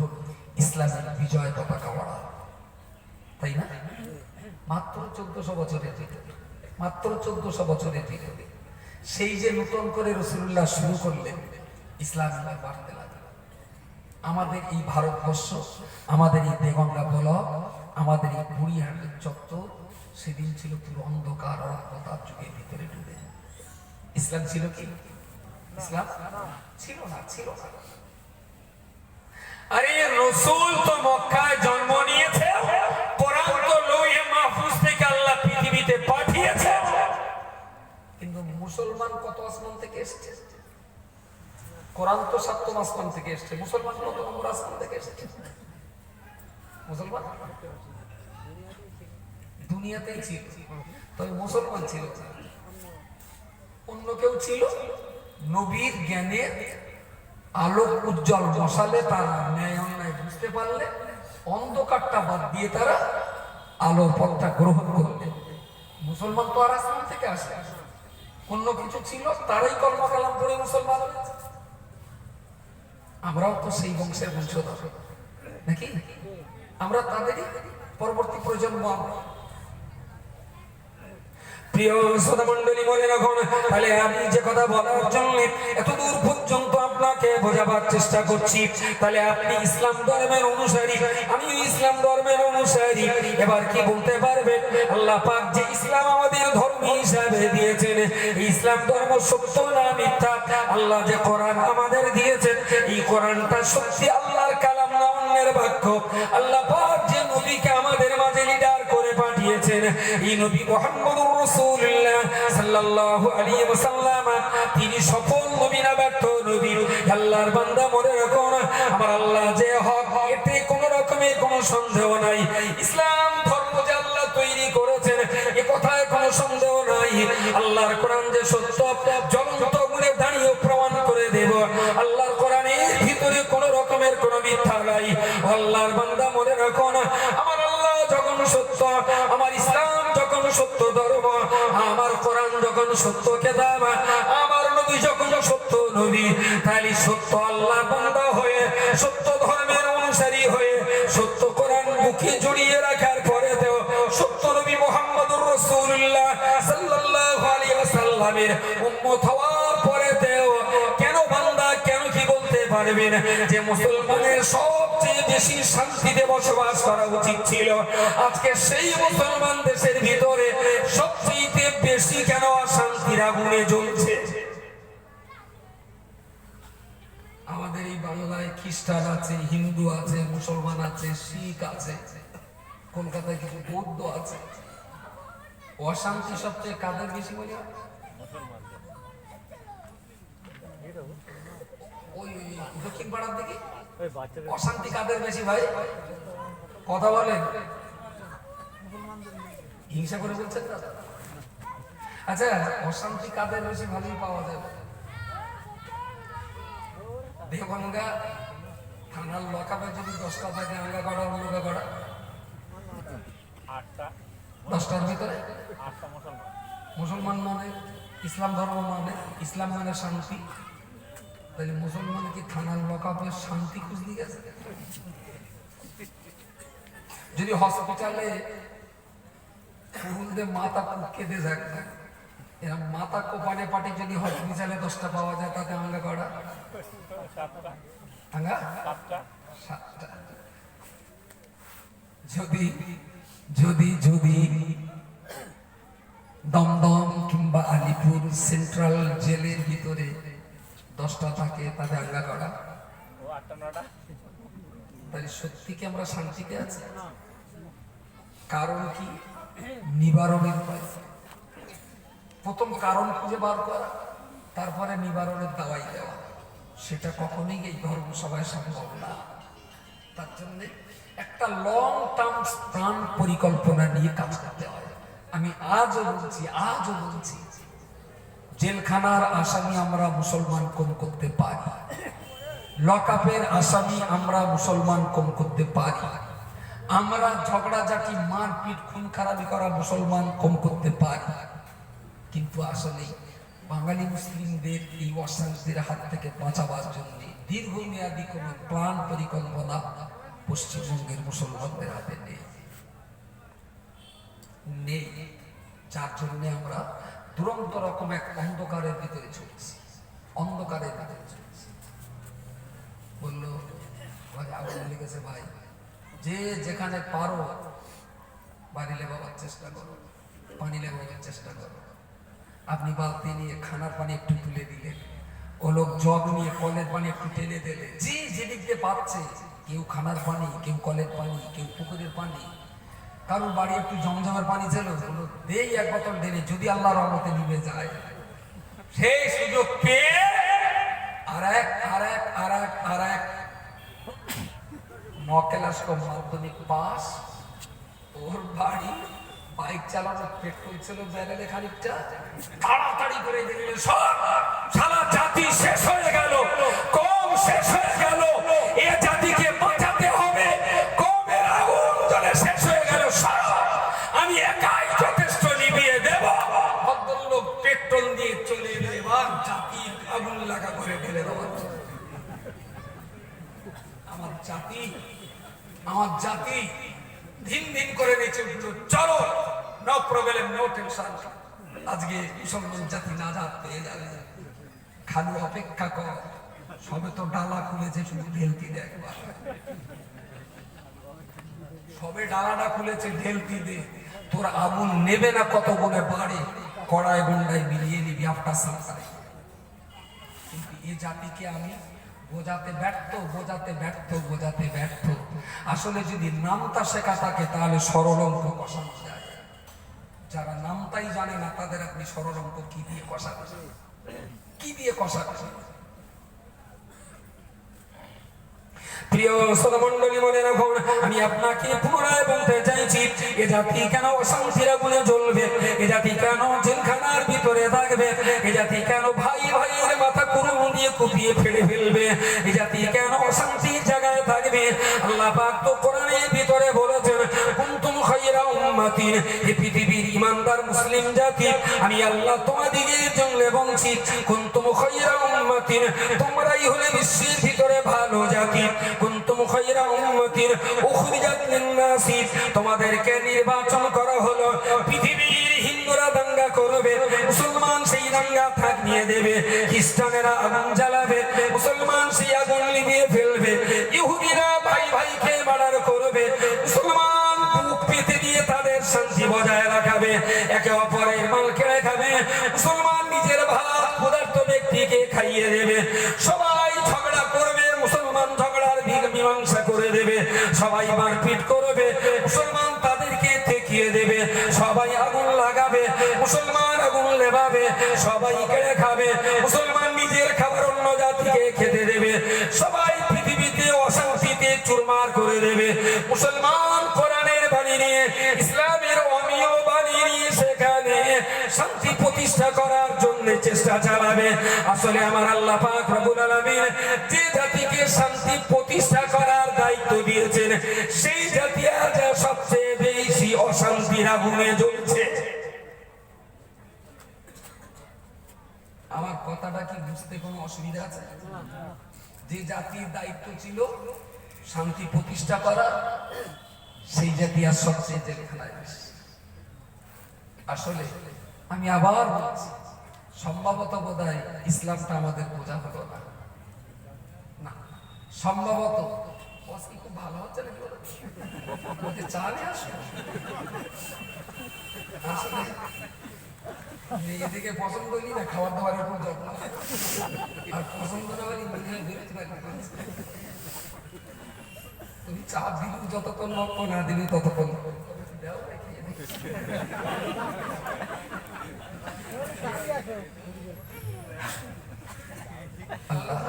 ইসলামের বিজয় পতাকা ওড়া, তাই না? মাত্র 1400 বছরের ভিতরে, মাত্র 1400 বছরের ভিতরে সেই যে নতুন করে রাসূলুল্লাহ শুরু করলেন, ইসলাম বাড়তে লাগলো। আমাদের এই ভারতবর্ষ, আমাদের এই দেগঙ্গা ব্লক, আমাদের এই বুড়িহাটের চত্বর সেদিন ছিল পুরো অন্ধকার অজ্ঞতার যুগের ভিতরে ডুবে। ইসলাম ছিল কি? ইসলাম ছিল না, ছিল না। আরে রাসূল তো মক্কায় জন্ম নিয়েছে, কোরআন তো লৌহে মাহফুজ থেকে আল্লাহ পৃথিবীতে পাঠিয়েছে, কিন্তু মুসলমান কত আসমান থেকে এসেছে? কোরআন তো 7ম আসমান থেকে এসেছে, মুসলমান কত নম্বর আসমান থেকে এসেছে? মুসলমান দুনিয়াতেই ছিল, তবে মুসলমান ছিল না। অন্য কেউ ছিল, নবীর জ্ঞানে আলোক উজ্জ্বল মশালে তারা ন্যায় অন্যায় বুঝতে পারলে অন্ধকারটা বাদ দিয়ে তারা আলোর পথটা গ্রহণ করলেন। মুসলমান তো আর আসমান থেকে আসে, অন্য কিছু ছিল, তারাই কলমা কালাম পড়ে মুসলমান হয়েছে। আমরাও তো সেই বংশের বংশধর নাকি? আমরা তাদেরই পরবর্তী প্রজন্ম। প্রিয় শ্রোতা মণ্ডলী, মনে রাখুন, তাহলে আমি যে কথা বলার জন্য এত দূর পর্যন্ত আপনাকে বোঝাবার চেষ্টা করছি, তাহলে আপনি ইসলাম ধর্মের অনুসারী, আমি ইসলাম ধর্মের অনুসারী। এবার কি বলতে পারবেন? আল্লাহ পাক যে ইসলাম আমাদের ধর্ম হিসাবে দিয়েছেন, ইসলাম ধর্ম সত্য না মিথ্যা? আল্লাহ যে কোরআন আমাদের দিয়েছেন, এই কোরআনটা সত্যি আল্লাহর কালাম না অন্যের বাক্য? আল্লাহ পাক যে নবীকে আমাদের মাঝে লিডার করে পাঠিয়েছেন, এই নবী মুহাম্মদুর রাসূলুল্লাহ সাল্লাল্লাহু আলাইহি ওয়াসাল্লাম, তিনি সফল নবী না ব্যর্থ নবী? আল্লাহর বান্দা, মনে রাখুন, আমার আল্লাহ যে হক, এতে কোনো রকমের কোনো সন্দেহ নাই। ইসলাম ধর্ম যে আল্লাহ তৈরি করেছেন, এ কথায় কোনো সন্দেহ নাই। আল্লাহর কোরআন যে সত্য, জ্বলন্ত গুণে দাঁড়িয়ে প্রমাণ করে দেব। আল্লাহর কোরআনের ভিতরে কোনো রকমের কোনো মিথ্যা নাই। আল্লাহর বান্দা, মনে রাখুন, আমার আল্লাহ যখন সত্য, আমার ইসলাম যখন সত্য ধর্ম, আমার কোরআন যখন সত্য কিতাব, আমার নবী যখন সত্য নবী, তাহলে সত্য আল্লাহর বান্দা হয়ে, সত্য ধর্মের অনুসারী হয়ে, সত্য কোরআন বুকে জড়িয়ে রাখার পরে দেও সত্য নবী মুহাম্মদুর রাসূলুল্লাহ সাল্লাল্লাহু আলাইহি ওয়াসাল্লামের উম্মত হওয়ার পরে দেও কেন বান্দা, কেন কি বলতে পারবেন যে মুসলমানের সবচেয়ে বেশি শান্তিতে বসবাস করা উচিত ছিল? আজকে সেই মুসলমান দেশের ভিতরে সবচেয়ে বেশি কেন অশান্তির আগুনে জ্বলছে? আমাদের এই বাংলায় খ্রিস্টান আছে, হিন্দু আছে, মুসলমান আছে, শিখ আছে, কলকাতায় কিছু বৌদ্ধ আছে। অশান্তি সবচেয়ে কাদের বেশি বলি? ওই দক্ষিণ পাড়ার দিকে অশান্তি কাদের বেশি ভাই? কথা বলেন, হিংসা করে বলছেন না? আচ্ছা, অশান্তি কাদের বেশি ভালোই পাওয়া যায়? দেওবাঙ্গা থানার লকাপে যদি 10টা থাকে, আঙ্গা গড়া উল্লুকা গড়া 10টার ভিতরে মুসলমান মানে, ইসলাম ধর্ম মানে, ইসলাম মানে শান্তি। তাহলে মুসলমান কি থানার লকাপে শান্তি খুঁজতে গেছে? যদি হসপিটালে ফুলদের মাথা কেঁদে যাক না, এরা মাথা কোপানে পাটি যদি হসপিটালে 10টা পাওয়া যায় তাতে আঙ্গা করা আঙ্গা 7টা। যদি যদি যদি দমদম কিংবা আলিপুর সেন্ট্রাল জেলের ভিতরে 10টা থাকে তাতে আঙ্গা করা, তাহলে সত্যি কি আমরা শান্তিতে আছি? কারণ কি? নিবারণের উপায়। প্রথম কারণ খুঁজে বার করা, তারপরে নিবারণের দাওয়াই দেওয়া, সেটা কখনোই এই ধর্মসভায় সম্ভব না। তার জন্য একটা লং টার্ম প্ল্যান পরিকল্পনা নিয়ে কাজ করতে হয়। আমি আজও বলছি জেলখানার আসামি আমরা মুসলমান কম করতে পারি, লকআপের আসামি আমরা মুসলমান কম করতে পারি, আমরা ঝগড়াঝাটি মারপিট খুন খারাপি করা মুসলমান কম করতে পারি, কিন্তু আসলে বাঙালি মুসলিমদের এই অশান্তির হাত থেকে বাঁচাবার জন্য দীর্ঘমেয়াদী কোন প্ল্যান পরিকল্পনা পশ্চিমবঙ্গের মুসলমানদের হাতে নেই। যার জন্য আমরা দুরন্ত রকম এক অন্ধকারের ভিতরে চলছি। বললো ঘরে আগুন লেগেছে, ভাই যে যেখানে পারো বাড়ি লেগাবার চেষ্টা করো, পানি লেগাবার চেষ্টা করো। আপনি বালতি নিয়ে খানার পানি একটু তুলে দিলেন, ও লোক জগ নিয়ে কলের পানি একটু টেনে দিলে, যে যেদিক দিয়ে পাচ্ছে, কেউ খানার পানি, কেউ কলের পানি, কেউ পুকুরের পানি, কারোর বাড়ি একটু জমজমের পানি ছিল, বলো দেই এক বোতল ঢেলে, যদি আল্লাহর রহমতে নিভে যায়। সেই সুযোগ পেয়ে আর এক 9 ক্লাস মাধ্যমিক পাস, ওর বাড়ি বাইক চালানোর পেট্রোল ছিল ব্যারেলে খানিকটা, তাড়াতাড়ি করে দিলেন সব সারা জাতি শেষ হয়ে গেল, কম শেষ হয়ে গেল, এ জাতিকে বাঁচাতে হবে, কমের আগুন জ্বলে শেষ হয়ে গেল, আমি একাই যথেষ্ট নিভিয়ে দেব। ভদ্রলোক পেট্রোল দিয়ে চলে এলো, এবার জাতি আগুন লাগা করে ঢেলে দেওয়া। আমার জাতি দিন দিন করে নেচে উঠলো, চলো নো প্রবলেম নো টেনশন, আজকে মুসলমান জাতি নাজাত পেয়ে যাবে, খালি অপেক্ষা কর, সবে তো ডালা খুলেছে, শুধু ঢেলতি দে একবার, সবে ডালাটা খুলেছে ঢেলতি দে, তোর আগুন নেবে না কত গুণে বাড়ে, কড়ায় গন্ডায় মিলিয়ে নিবি আফটার সানসারে। কিন্তু এই জাতিকে আমি বোঝাতে ব্যর্থ। আসলে যদি নামটা শেখা থাকে তাহলে সরল অঙ্ক কষানো যায়। যারা নামটাই জানে না তাদের আপনি সরল অঙ্ক কি দিয়ে কষাবেন? প্রিয় শ্রোতামণ্ডলী, মনে রাখুন, আমি আপনাকে পুনরায় বলতে চাইছি, এ জাতি কেন অশান্তির আগুনে জ্বলবে, এ জাতি কেন জেলখানার ভিতরে থাকবে, এ জাতি কেন ভাই ভাইয়ের মাথা কুরুম দিয়ে কুপিয়ে ফেলে ফেলবে, এ জাতি কেন অশান্তির জায়গায় থাকবে? আল্লাহ পাক তো কোরআনের ভিতরে বলেছেন, কুনতুম খায়রা উম্মাতিন, এই পৃথিবীর ঈমানদার মুসলিম জাতি আমি আল্লাহ তোমাদের জন্য বলছি, কুনতুম খায়রা উম্মাতিন, তোমরাই হলে বিশ্বের ভিতরে ভালো জাতি, কুনতুম খায়রা উম্মাতিন উখরিজাত লিন-নাসি, তোমাদেরকে নির্বাচন করা হলো, পৃথিবীর হিন্দুরা দাঙ্গা করবে, মুসলমান সেই দাঙ্গা থামিয়ে দেবে, খ্রিস্টানেরা আগুন জ্বালাবে, মুসলমান সেই আগুন নিভিয়ে ফেলবে, ইহুদিরা ভাই ভাইকে মার্ডার করবে, মুসলমান বুক পেতে দিয়ে তাদের শান্তি বজায় রাখবে, একে অপরের মাল কেড়ে খাবে, মুসলমান নিজের ভাত ক্ষুধার্ত ব্যক্তিকে খাইয়ে দেবে, সবাই ঝগড়া করবে, মুসলমান ঝগড়ার মীমাংসা করে দেবে, সবাই মারপিট করবে, মুসলমান তাদেরকে ঠেকিয়ে দেবে, সবাই আগুন লাগাবে, মুসলমান আগুন লেবাবে, সবাই কেড়ে খাবে, মুসলমান নিজের খাবার অন্য জাতিকে খেতে দেবে, সবাই পৃথিবীতে অশান্তিতে চুরমার করে দেবে, মুসলমান কোরআনের বাণী নিয়ে, ইসলামের অমীয় বাণী নিয়ে সেখানে শান্তি প্রতিষ্ঠা করার জন্য চেষ্টা চালাবে। আসলে আমার আল্লাহ পাক রব্বুল আলামিন যে জাতিকে শান্তি প্রতিষ্ঠা করার দায়িত্ব দিয়েছেন, সেই জাতি আজ সবচেয়ে বেশি অশান্তির আগুনে জ্বলছে। আমার কথাটা কি বুঝতে কোনো অসুবিধা আছে? যে জাতির দায়িত্ব ছিল শান্তি প্রতিষ্ঠা করা, সেই জাতি আর সবচেয়ে জেলখানায়। আসলে আমি আবার বলছি, সম্ভবত বোধহয় ইসলামটা আমাদের বোঝা হলো না। না, সম্ভবত বস কি খুব ভালো হচ্ছে নাকি বলতে চা নিয়ে আসো। আসলে নিজেকে পছন্দ করি না, খাবার দাবারের উপর যত্ন, আর পছন্দ না হলে নিজে বেরোতে পারি না। তুমি চা দিলেও যতক্ষণ লক্ষ্য, না দিলেও ততক্ষণ দাও, খেয়ে দেখি। আল্লাহ,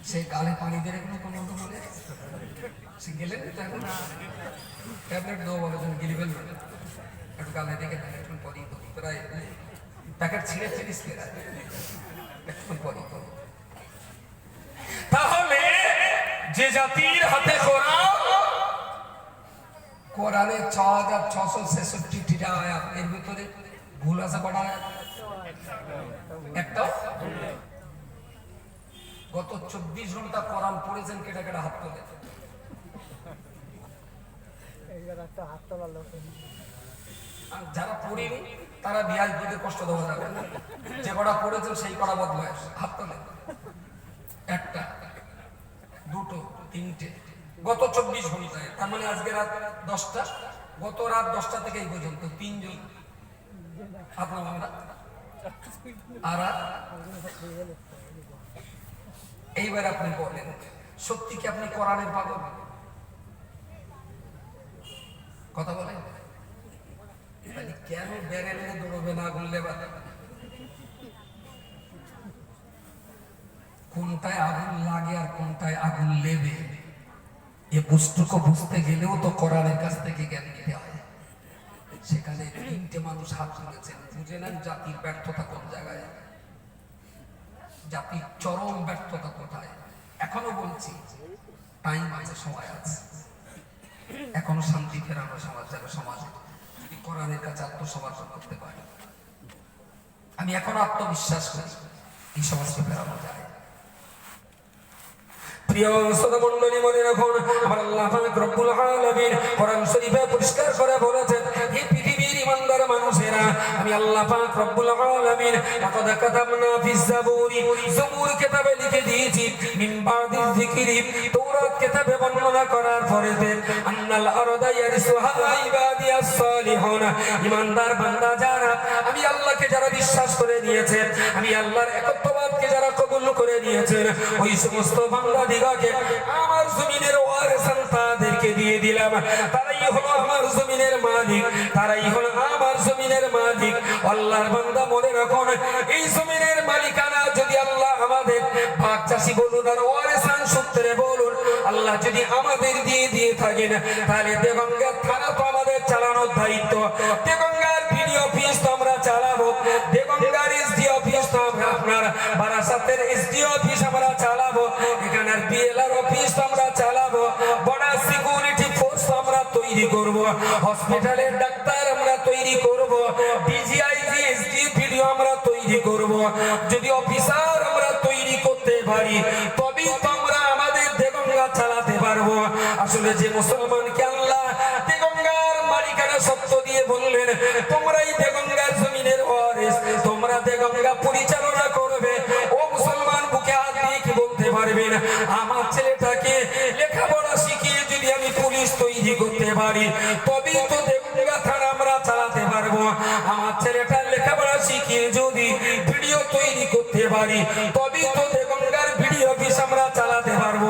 সেই গালে পানি দিয়ে রেখে কোনো মতো বলে সে গেলেন ট্যাবলেট দেবো বলে তুমি গিলি ফেলবেন, একটু গালে রেখে দেন, একটু পরই তো প্রায় প্যাকেট ছিঁড়ে ছিঁড়িস একটু পরই তো। তাহলে যে জাতির হাতে কোরআনে ৬,৬৬৬টা আয়াত, এর ভিতরে ভুল আছে কটা আয়াত? একটা। গত ২৪ ঘন্টা কোরআন পড়েছেন কেটা কেটা হাত তোলে? আর যারা পড়েনি তারা ভিআইপিদের কষ্ট দেওয়া যাবে না। যে কটা পড়েছেন সেই কটা বদমাইশ, হাত তোলে। একটা, দুটো, তিনটে, গত ২৪ ঘন্টায়, তার মানে আজকে রাত ১০টা, গত রাত ১০টা থেকে এই পর্যন্ত ৩ জন আপনার আমরা। আর এইবার আপনি বলেন, সত্যি কি আপনি কোরআনের পাগল? কথা বলেন, কেন বেরেলে দৌড়বে না গুললে? কোনটায় আগুন লাগে আর কোনটায় আগুন লেবে, এ বস্তুকে বুঝতে গেলেও তো কোরআনের কাছ থেকে জ্ঞান নিতে হয়। সেখানে ৩টে মানুষ হাত তুলেছেন, বুঝে নেন জাতির ব্যর্থতা কোন জায়গায়, জাতির চরম ব্যর্থতা কোথায়। এখনো বলছি, টাইম আছে, সময় আছে, এখনো শান্তি ফেরানো সমাজ যাবে সমাজে, যদি কোরআনের কাছে আত্মসমর্পণ করতে পারে। আমি এখনো আত্মবিশ্বাস করি এই সমাজকে ফেরানো যায়। প্রিয় শ্রোতামণ্ডলী, মনে রাখুন, আমার আল্লাহ পাক রব্বুল আলামিন কোরআন শরীফে পরিষ্কার করে বলেছেন, এই পৃথিবীর ইমানদার মানুষেরা আমি আল্লাহ পাক রব্বুল আলামিন লাকাদ কাতাবনা ফিজ জাবুরি, জবুর কিতাবে লিখে দিয়েছি, মিন বাদি যিকরি, তাওরাত কিতাবে বর্ণনা করার পরেতে আন্নাল আরদা ইয়ারিসুহা ইবাদিয়াস সালিহুন, ইমানদার বান্দা যারা আমি আল্লাহকে যারা বিশ্বাস করে নিয়েছে, আমি আল্লাহর একত্ববাদকে যারা কবুল করে নিয়েছেন, ওই সমস্ত বান্দা দিগকে আমার জমিনের ওয়ারিসান তাদেরকে দিয়ে দিলাম। তারাই হলো আমার জমিনের মালিক, তারাই হলো আমার জমিনের মালিক। আল্লাহর বান্দা মনে রাখুন, এই জমিনের মালিকানা যদি আল্লাহ আমাদের ভাগ চাষি বলুন আর ওয়ারিসান সূত্রে বলুন, আল্লাহ যদি আমাদের দিয়ে থাকেন, তাহলে দেগঙ্গার থানা তো আমাদের চালানোর দায়িত্ব, দেগঙ্গার ভিডিও অফিস তো আমরা চালাবো, দেগঙ্গার এসডি অফিস তো আমরা, আপনার বারাসাতের এসডি অফিস আমরা চালাবো, এখানের বিএলআর অফিস তো আমরা চালাবো, বর্ডার সিকিউরিটি ফোর্স আমরা তৈরি করব, হসপিটালের ডাক্তার আমরা তৈরি করব, ডিজিআইজি এসডি ভিডিও আমরা তৈরি করব। যদি অফিসার আমরা তৈরি করতে পারি, তবেই তো আমরা আমাদের দেগঙ্গা চালাতে পারবো। আসলে যে মুসলমানকে আল্লাহ দেগঙ্গার মালিকানা সত্য দিয়ে বললেন, তোমরাই দেগঙ্গার জমিনের ওয়ারিস, তোমরা দেগঙ্গা পরিচালনা করবে, ও মুসলমান বুকে হাত দিয়ে কি বলতে পারবেন, আমার ছেলেটাকে লেখাপড়া শিখিয়ে যদি আমি পুলিশ তৈরি করতে পারি, তবেই তো দেগঙ্গা থানা আমরা চালাতে পারবো। আমার ছেলেটা লেখাপড়া শিখিয়ে যদি ভিডিও তৈরি করতে পারি, তবেই তো দেগঙ্গার ভিডিও অফিস আমরা চালাতে পারবো।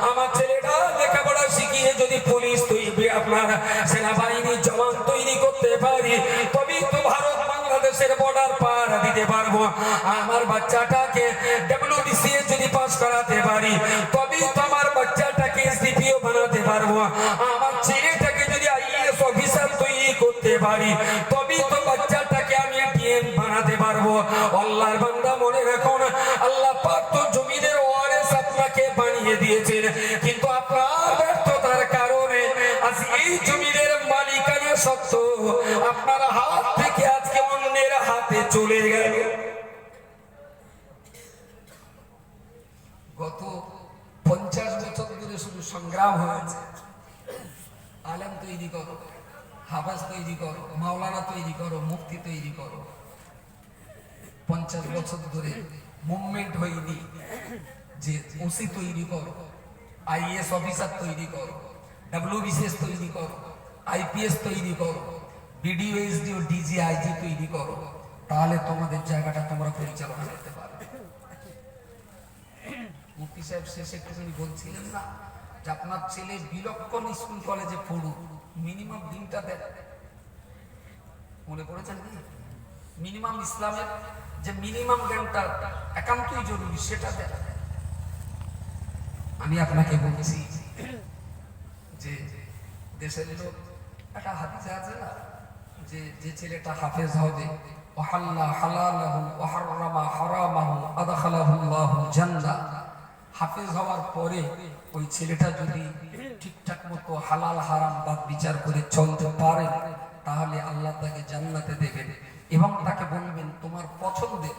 আমার ছেলেটা লেখাপড়া শিখিয়ে যদি পুলিশ তৈরি, আপনার সেনাবাহিনী জওয়ান তৈরি করতে পারি, তবেই তো ভারত বাংলাদেশের বর্ডার পার দিতে পারবো। আমার বাচ্চাটাকে ডব্লিউবিসি যদি পাস করাতে পারি, তবেই তো আমার বাচ্চাটাকে এসডিপিও বানাতে পারবো। আমার ছেলেটাকে যদি আইএএস অফিসার তৈরি করতে পারি, তবেই তো বাচ্চাটাকে আমি ডিএম বানাতে পারবো। আল্লাহর বান্দা মনে রাখুন, আল্লাহ পাক তো জমিনের ওয়ারিস আপনাকে বানিয়ে দিয়েছেন, কিন্তু আপনার ব্যর্থতার কারণে আজ এই জমিনের মালিকানা সত্য আপনার হাত থেকে আজকে অন্যের হাতে চলে গেল। গত 50 বছর ধরে শুধু সংগ্রাম হয়েছে, আলেম তৈরি করো, হাফেজ তৈরি করো, মাওলানা তৈরি করো, মুফতি তৈরি করো। 50 বছর ধরে মুভমেন্ট হয়নি যে ওসি তৈরি করো, আইএস অফিসার তৈরি করো, ডব্লিউবিসিএস তৈরি করো, আইপিএস তৈরি করো, বিডিও এসডিও ডিজি আইজি তৈরি করো, তাহলে তোমাদের জায়গাটা তোমরা পরিচালনা করতে পারবে। মুফতি সাহেব শেষে একটুখানি বলছিলেন না যে আপনার ছেলে বিলক্ষণ স্কুল কলেজে পড়ুক, মিনিমাম দিনটা দেন, মনে করেছেন কি? মিনিমাম ইসলামের যে মিনিমাম জ্ঞানটা একান্তই জরুরি সেটা দেন। আমি আপনাকে বলছি যে দেশের লোক একটা হাদিসে আছে না যে যে ছেলেটা হাফেজ হবে, ওয়াহাল্লা হালালাহু ওয়া হাররামা হারামাহু আদখালাহুল্লাহু জান্নাহ। হাফেজ হওয়ার পরে ওই ছেলেটা যদি ঠিকঠাক মতো হালাল হারাম বাদ বিচার করে চলতে পারে তাহলে আল্লাহ তাকে জান্নাতে দেবেন এবং তাকে বলবেন তোমার পছন্দের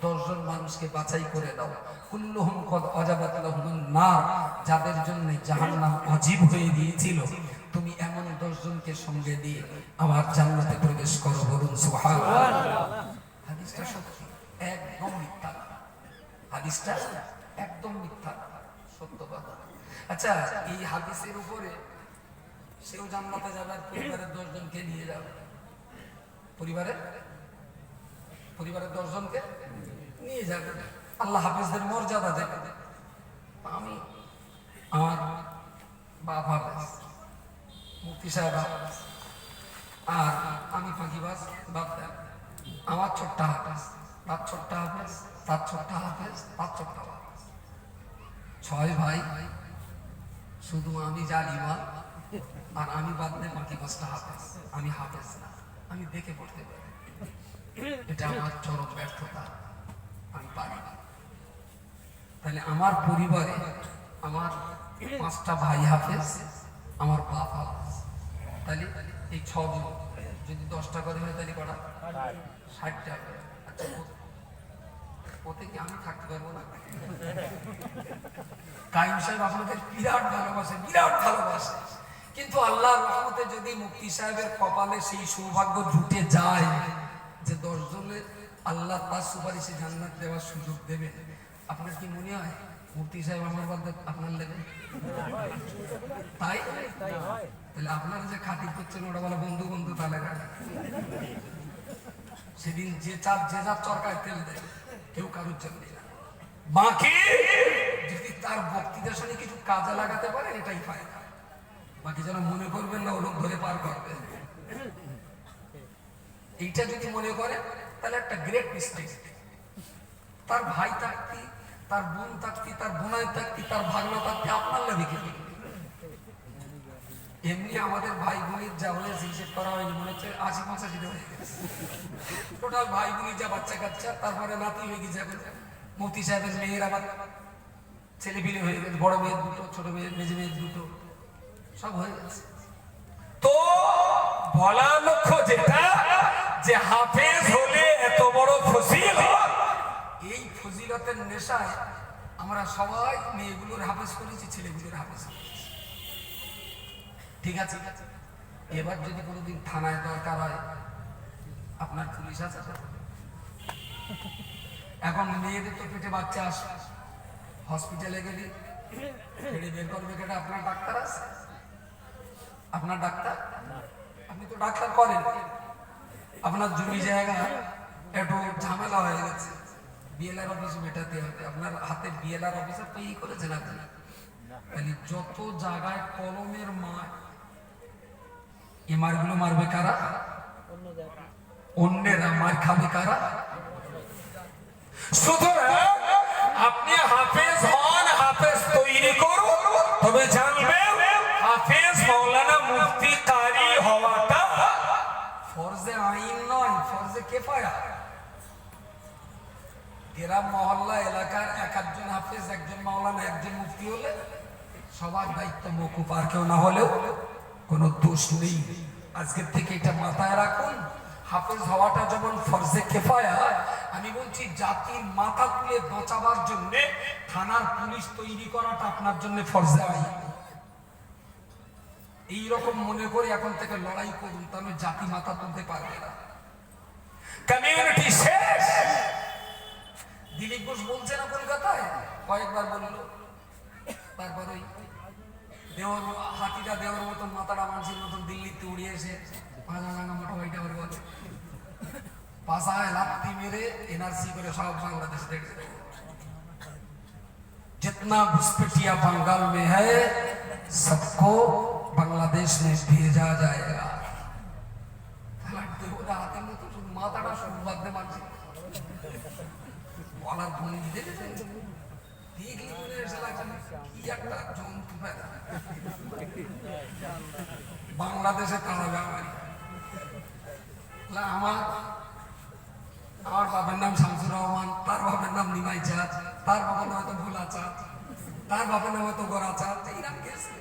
10 জন মানুষকে বাছাই করে দাও, কুল্লুহুম কদ ওয়াজাবাত লাহুমুন নার, যাদের জন্য জাহান্নাম ওয়াজিব হয়ে গিয়েছিল, তুমি এমন 10 জনকে সঙ্গে দিয়ে আমার জান্নাতে প্রবেশ করো, বলুন সুবহানাল্লাহ। হাদিসটা সত্যি, একদম মিথ্যা না। হাদিসটা একদম মিথ্যা না, সত্য কথা। আচ্ছা, এই হাদিসের উপরে সেও জান্নাতে যাবে আর পরিবারের 10 জনকে নিয়ে যাবে, পরিবারের 10 জনকে নিয়ে যাবে, আল্লাহ হাফেজদের মর্যাদা দেবে। আমি আমার বাপ হাফেজ, মুফতি সাহেব হাফেজ, আর আমি ফাঁকিবাজ বাদ দেন, আমার ছোট্ট হাফেজ, তার ছোট্ট হাফেজ, তার ছোট্ট হাফেজ, তার ছোট্ট হাফেজ, 6 ভাই, শুধু আমি জালিমাল আর আমি বাদ দেয় বাকি 5টা হাফেজ। আমি হাফেজ না, আমি দেখে পড়তে পারি, এটা আমার চরম ব্যর্থতা, আমি পারি না। তাহলে আমার পরিবারে আমার 5টা ভাই হাফেজ, আমার বাপ হাফেজ, তাহলে এই 6 জন যদি 10টা করে হয় তাহলে কটা? 60টা। আচ্ছা, ওতে কি আমি থাকতে পারবো না? কাইম সাহেব আপনাদের বিরাট ভালোবাসে, বিরাট ভালোবাসে, কিন্তু আল্লাহর রহমতে যদি মুফতি সাহেবের কপালে সেই সৌভাগ্য জুটে যায় যে 10 জনের আল্লাহ তার সুপারিশে জান্নাত দেওয়ার সুযোগ দেবে, আপনার কি মনে হয় মুফতি সাহেব আমার বাদে আপনার নেবেন? তাই তাহলে আপনারা যে খাতির করছেন ওটা বলে বন্ধু বন্ধু, তাহলে সেদিন যে যার চরকায় তেল দেয় কেউ কারোর জন্য না, বাকি যদি তার বক্তৃতার সঙ্গে কিছু কাজে লাগাতে পারে এটাই ফায়দা, বাকি যেন মনে করবেন না ওরকম ধরে পার করবে। এইটা যদি মনে করে তাহলে একটা গ্রেট মিস্টেক। তার ভাই থাকতি, তার বোন থাকতি, তার বোনাই থাকতি, তার ভাগনা থাকতি, আপনার লাগে কি? এমনি আমাদের ভাই বোনের যা হয়েছে হিসেব করা হয়নি, মনে হচ্ছে 80-85 হয়ে গেছে টোটাল ভাই বোনের যা বাচ্চা কাচ্চা, তারপরে নাতি হয়ে গেছে। এখন মুফতি সাহেবের মেয়ের আবার ছেলে পিলে হয়ে গেছে, বড় মেয়ের 2টো, ছোট মেয়ের, মেজে মেয়ের 2টো, সব হয়ে গেছে। তো বলা লক্ষ্য যেটা যে হাফেজ হলে এত বড় ফজিলত, এই ফজিলতের নেশায় আমরা সবাই মেয়েগুলোর হাফেজ করেছি, ছেলেগুলোর হাফেজ করেছি। ঠিক আছে, এবার যদি কোনোদিন থানায় দরকার হয়, আপনার পুলিশ আছে? এখন মেয়েদের তো পেটে বাচ্চা আসে, হসপিটালে গেলে পেটে বের করবে কেটে আপনার ডাক্তার আছে? আপনার ডাক্তার? আপনি তো ডাক্তার করেন, আপনার জমি জায়গা একটু ঝামেলা হয়ে গেছে, বিএলআর অফিস মেটাতে হবে, আপনার হাতে বিএলআর অফিসার তো করেছেন আপনি। তাহলে যত জায়গায় কলমের মার, এ মারগুলো মারবে কারা? অন্যেরা। মার খাবে কারা? সুতরাং আপনি হাফেজ হন, হাফেজ তৈরি করুন, তবে জানবেন হাফেজ মাওলানা মুফতি কারি হওয়াটা ফরজে আইন নয়, ফরজে কেফায়া। গ্রাম মহল্লা এলাকার 1-1 হাফেজ, 1জন মাওলানা, 1জন মুফতি হলে সবার দায়িত্ব মওকুফ, আর কেউ না হলেও কোনো দোষ নেই। আজকের থেকে এটা মাথায় রাখুন, হাফেজ হওয়াটা যেমন ফরজে কেফায়া, আমি বলছি জাতির মাথা তুলে বাঁচাবার জন্য থানার পুলিশ তৈরি করাটা আপনার জন্য ফরজে আইন। এইরকম মনে করে এখন থেকে লড়াই করুন, তাহলে জাতি মাথা তুলতে পারবে না। কমিউনিটি শেষ। দিলীপ ঘোষ বলছে না কলকাতায়, কয়েকবার বললো, তারপর ওই দেওয়ার হাতিটা দেওয়ার মতন মাথাটা মানুষের মতন দিল্লিতে উড়িয়ে এসে ভাঙা ভাঙা মোটা ভাইটা ওর বলে পাশায় লাত্তি মেরে এনআরসি করে সব বাংলাদেশে দেখে দেবে। जितना घुसपैठिया बंगाल में है सबको बांग्लादेश में भेजा जाएगा। হাতের মতো শুধু মাথাটা শুরু বাঁধতে পারছি বলার ভঙ্গি দেখেছেন, দেখলে মনে এসে লাগছে কি একটা জন্তু প্যারা। বাংলাদেশে তাড়াবে আমার বাবার নাম শামসুর রহমান, তার বাবার নাম নিমাই চাঁদ, তার বাবার নাম হয়তো ভোলা চাঁদ, তার বাবার নাম হয়তো গোরা চাঁদ, এইরকম গেছে।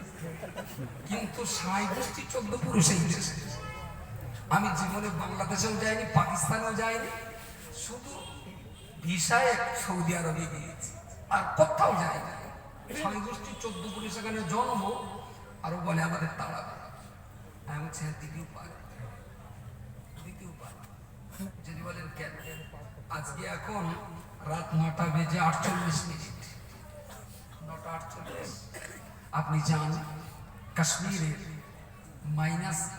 কিন্তু সাঁই গোষ্ঠী 14 পুরুষেই গেছে। আমি জীবনে বাংলাদেশেও যাইনি, পাকিস্তানেও যাইনি, শুধু ভিসায় সৌদি আরবে গিয়েছি, আর কোথাও যাইনি। সাঁই গোষ্ঠী 14 পুরুষ এখানে জন্ম, আরো বলে আমাদের তাড়াবে। আমি বলছি দ্বিতীয় পারে যদি বলেন কেন, আজকে এখন রাত 9টা বেজে 48 মিনিট, 9টা 48। আপনি যান কাশ্মীরে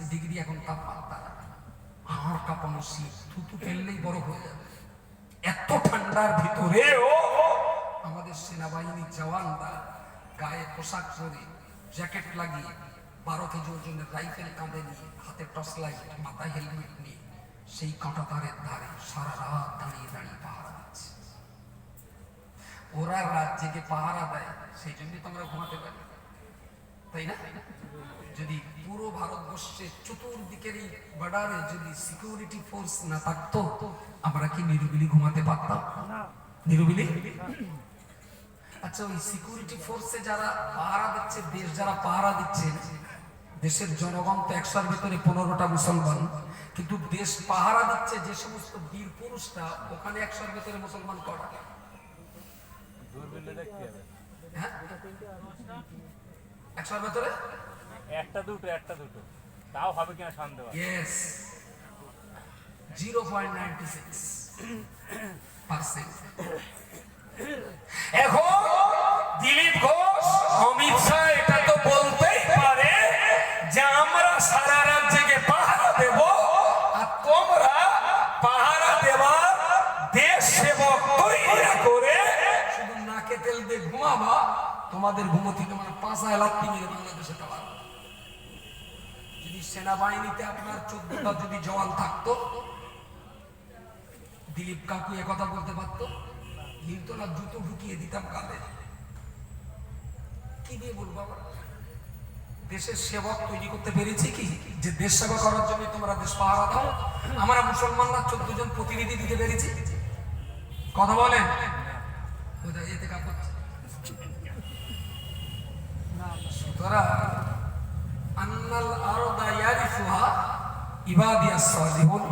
-ডিগ্রি এখন তাপমাত্রা, হাড় কাঁপানো শীত, থুতু ফেললেই বরফ হয়ে যাবে। এত ঠান্ডার ভিতরেও আমাদের সেনাবাহিনীর জওয়ানরা গায়ে পোশাক পরে জ্যাকেট লাগিয়ে 12 কেজি ওজনের রাইফেল কাঁধে নিয়ে, হাতে টর্চ লাইট, মাথায় হেলমেট নিয়ে সেই কাঁটাতারের ধারে সারা রাত দাঁড়িয়ে দাঁড়িয়ে পাহারা দিচ্ছে। ওরা রাত জেগে পাহারা দেয়, সেই জন্যই তো আমরা ঘুমাতে পারি, তাই না? যদি পুরো ভারতবর্ষের চতুর্দিকের এই বর্ডারে যদি সিকিউরিটি ফোর্স না থাকতো, আমরা কি নিরিবিলি ঘুমাতে পারতাম? নিরিবিলি। আচ্ছা, ওই সিকিউরিটি ফোর্সে যারা পাহারা দিচ্ছে, দেশ যারা পাহারা দিচ্ছে, দেশের জনগণ তো 100-র ভিতরে 15টা মুসলমান, কিন্তু দেশ পাহারা দিচ্ছে যে সমস্ত বীর পুরুষরা, ওখানে 100-র ভিতরে মুসলমান কটা? হ্যাঁ, 100-র ভিতরে একটা দুটো তাও হবে কিনা সন্দেহ। ইয়েস, 0.96%। এখন দিলীপ ঘোষ, অমিত শাহ এটা তো বলতেই পারে যে আমরা সারা রাত জেগে পাহারা দেব, আর তোমরা পাহারা দেওয়ার দেশ সেবক তৈরি করে শুধু নাকে তেল দিয়ে ঘুমাবা, তোমাদের ঘুমোতে মানে পাশায় লাত্তি মেরে বাংলাদেশে তালা। যদি সেনাবাহিনীতে আপনার 14টা যদি জওয়ান থাকতো, দিলীপ কাকু কথা বলতে পারতো, হিলতলা জুতো ঢুকিয়ে দিতাম কাঁধে। কি দিয়ে বলবো? আমরা দেশের সেবক তৈরি করতে পেরেছি কি, যে দেশ সেবা করার জন্য তোমরা দেশ পাহারা দাও? আমরা মুসলমানরা 14 জন প্রতিনিধি দিতে পেরেছি? কথা বলেন। এতে কাপড় সুতরাং আন্নাল আরদা ইয়ারিসুহা ইবাদিয়াস সালিহুন,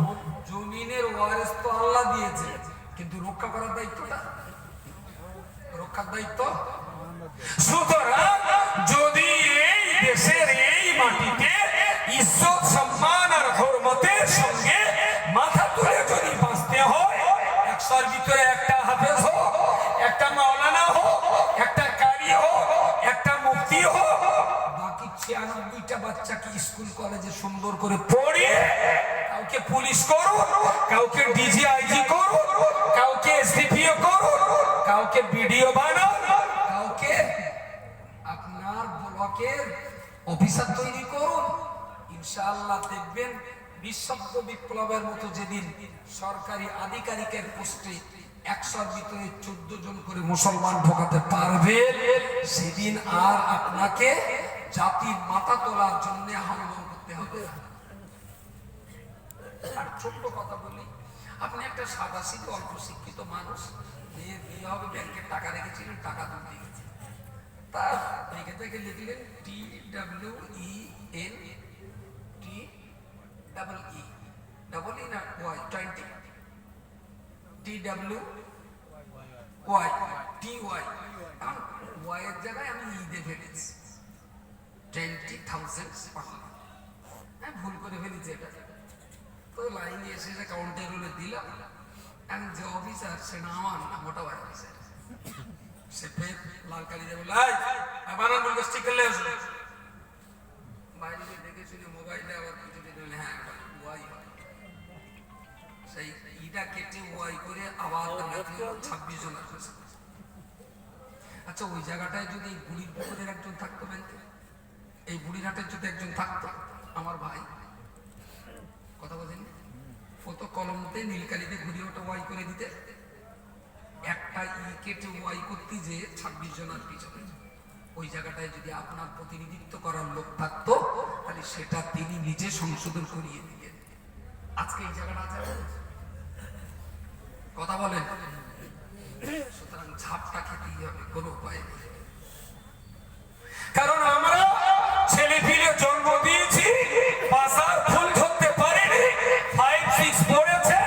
জমিনের ওয়ারিস তো আল্লাহ দিয়েছে, কিন্তু রক্ষা করার দায়িত্বটা, রক্ষার দায়িত্ব। সুতরাং যদি এই দেশের এই মাটিতে ইজ্জত সম্মান আর হরমতের সঙ্গে মাথা তুলে যদি বাঁচতে হয়, 100-র ভিতরে একটা হাফেজ হোক, একটা মাওলানা হোক, একটা কারি হোক, একটা মুফতি হোক, বাকি 96টা বাচ্চাকে স্কুল কলেজে সুন্দর করে পড়িয়ে কাউকে পুলিশ করুন, কাউকে ডিজিআইজি করুন, কাউকে এসডিপিও করুন, কাউকে বিডিও বানান, কাউকে আপনার ব্লকের অফিসার তৈরি করুন, ইনশাআল্লাহ দেখবেন নিঃশব্দ বিপ্লবের মতো যেদিন সরকারি আধিকারিকের পোস্টে 100-র ভিতরে 14 জন করে মুসলমান ঢোকাতে পারবে, সেদিন আর আপনাকে জাতির মাথা তোলার জন্য আহ্বান করতে হবে। আর ছোট্ট কথা বলি, আপনি একটা সাদা সিধে অল্প শিক্ষিত মানুষ, মেয়ের বিয়ে হবে, ব্যাংকের টাকা রেখেছিলেন, টাকা তুলতে গেছে, তার রেখে থেকে লিখলেন TWEN না Y20 TWY, এখন Y এর জায়গায় আমি ই দেখে ফেলেছি, 20,000 পারলাম। আমি ভুল করে ফেলেছি এটা, তো লাইনে এসে যে কাউন্টার রুলে দিলাম, এখন যে অফিসার সেটা আমার না, মোটা ভাই অফিসার, সে ফের লাল কালি দেবে বানান বলবে স্টিকার লে আসলো বাইরে গিয়ে দেখে শুনে মোবাইলে আবার কিছু দিন হ্যাঁ ওয়াই হয়, সেই ইটা কেটে ওয়াই করে আবার 26 জন আসবে। আচ্ছা ওই জায়গাটায় যদি এই বুড়ির পুকুরের একজন থাকতো ব্যাংকে, এই বুড়িরহাটের যদি একজন থাকতো আমার ভাই, কথা বলেন, ও তো কলমতে নীলকালিতে ঘুরিয়ে ওটা ওয়াই করে দিতে, একটা ই কেটে ওয়াই করতে যে 26 জনের পিছনে, ওই জায়গাটায় যদি আপনার প্রতিনিধিত্ব করার লোক থাকতো তাহলে সেটা তিনি নিজে সংশোধন করিয়ে দিলেন। আজকে এই জায়গাটা আছে, কথা বলেন। সুতরাং ঝাপটা খেতেই হবে, কোনো উপায় নেই। কারণ আমরা ছেলে ফিরে জন্ম দিয়েছি, বাসার ফুল ধরতে পারিনি, 5-6 পড়েছে,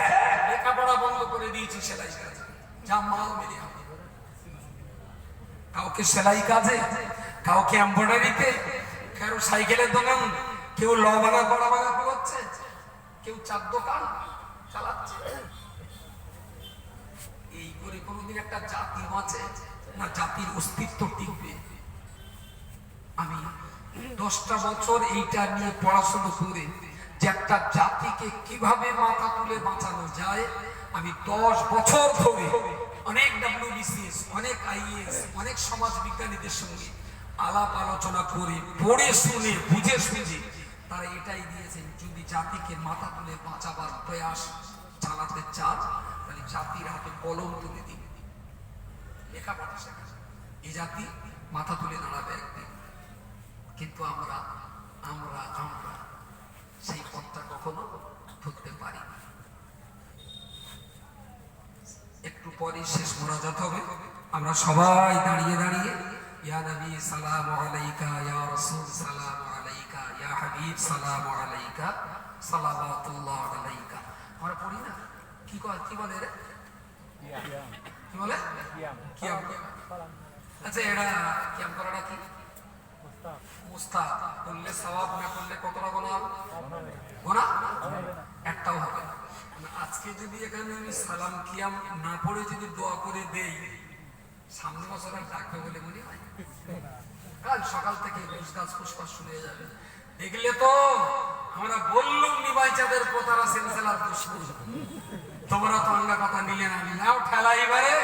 লেখাপড়া বন্ধ করে দিয়েছি, সেলাই কাজে যা মাল মেরে হবে, কাউকে সেলাই কাজে, কাউকে এমব্রয়ডারিতে, কারো সাইকেলের দোকান, কেউ ল ভাঙা কড়া ভাঙা করছে, কেউ চার দোকান চালাচ্ছে। এই করে কোনোদিন একটা জাতি বাঁচে না, জাতির অস্তিত্ব টিকবে? আমি 10টা বছর এইটা নিয়ে পড়াশোনা করে যে একটা জাতিকে কিভাবে মাথা তুলে বাঁচানো যায়, আমি 10 বছর ধরে অনেক WBCS, অনেক IAS, অনেক সমাজ বিজ্ঞানীদের সঙ্গে আলাপ আলোচনা করে পড়ে শুনে বুঝে শুনে তারা এটাই দিয়েছেন, যদি জাতিকে মাথা তুলে বাঁচাবার প্রয়াস চালাতে চান তাহলে জাতির হাতে কলম তুলে দিন, লেখাপড়া শেখা, এই জাতি মাথা তুলে দাঁড়াবে একদিন। কিন্তু আমরা আমরা আমরা সেই পথটা কখনো ধরতে পারি না। একটু পরে শেষ মোনাজাত হবে, আমরা সবাই দাঁড়িয়ে দাঁড়িয়ে ইয়া নবী সালামু আলাইকা, ইয়া রাসূল সালামু আলাইকা, ইয়া হাবিব সালামু আলাইকা, সালাওয়াতুল্লাহ আলাইকা আমরা পড়ি না? কি বলে রে, কি বলে কিয়াম? আচ্ছা এটা কিয়াম করাটা কি? মুস্তাহাব। করলে সওয়াব, না করলে কতটা গোনা হবে? গোনা একটাও হবে না। আজকে যদি এখানে আমি সালাম কিয়াম না পড়ে যদি দোয়া করে দেই, সামনে বছর আর ডাকবে বলে মনে হয়? কাল সকাল থেকে গাছ ফুসফাস শুনে যাবে। দেখলে তো আমরা বললুম নিবাই চাঁদের পোতারা সেলসেলার দুষ্কু, তোমরা তো অন্য কথা নিলে না, নাও ঠেলা এবারে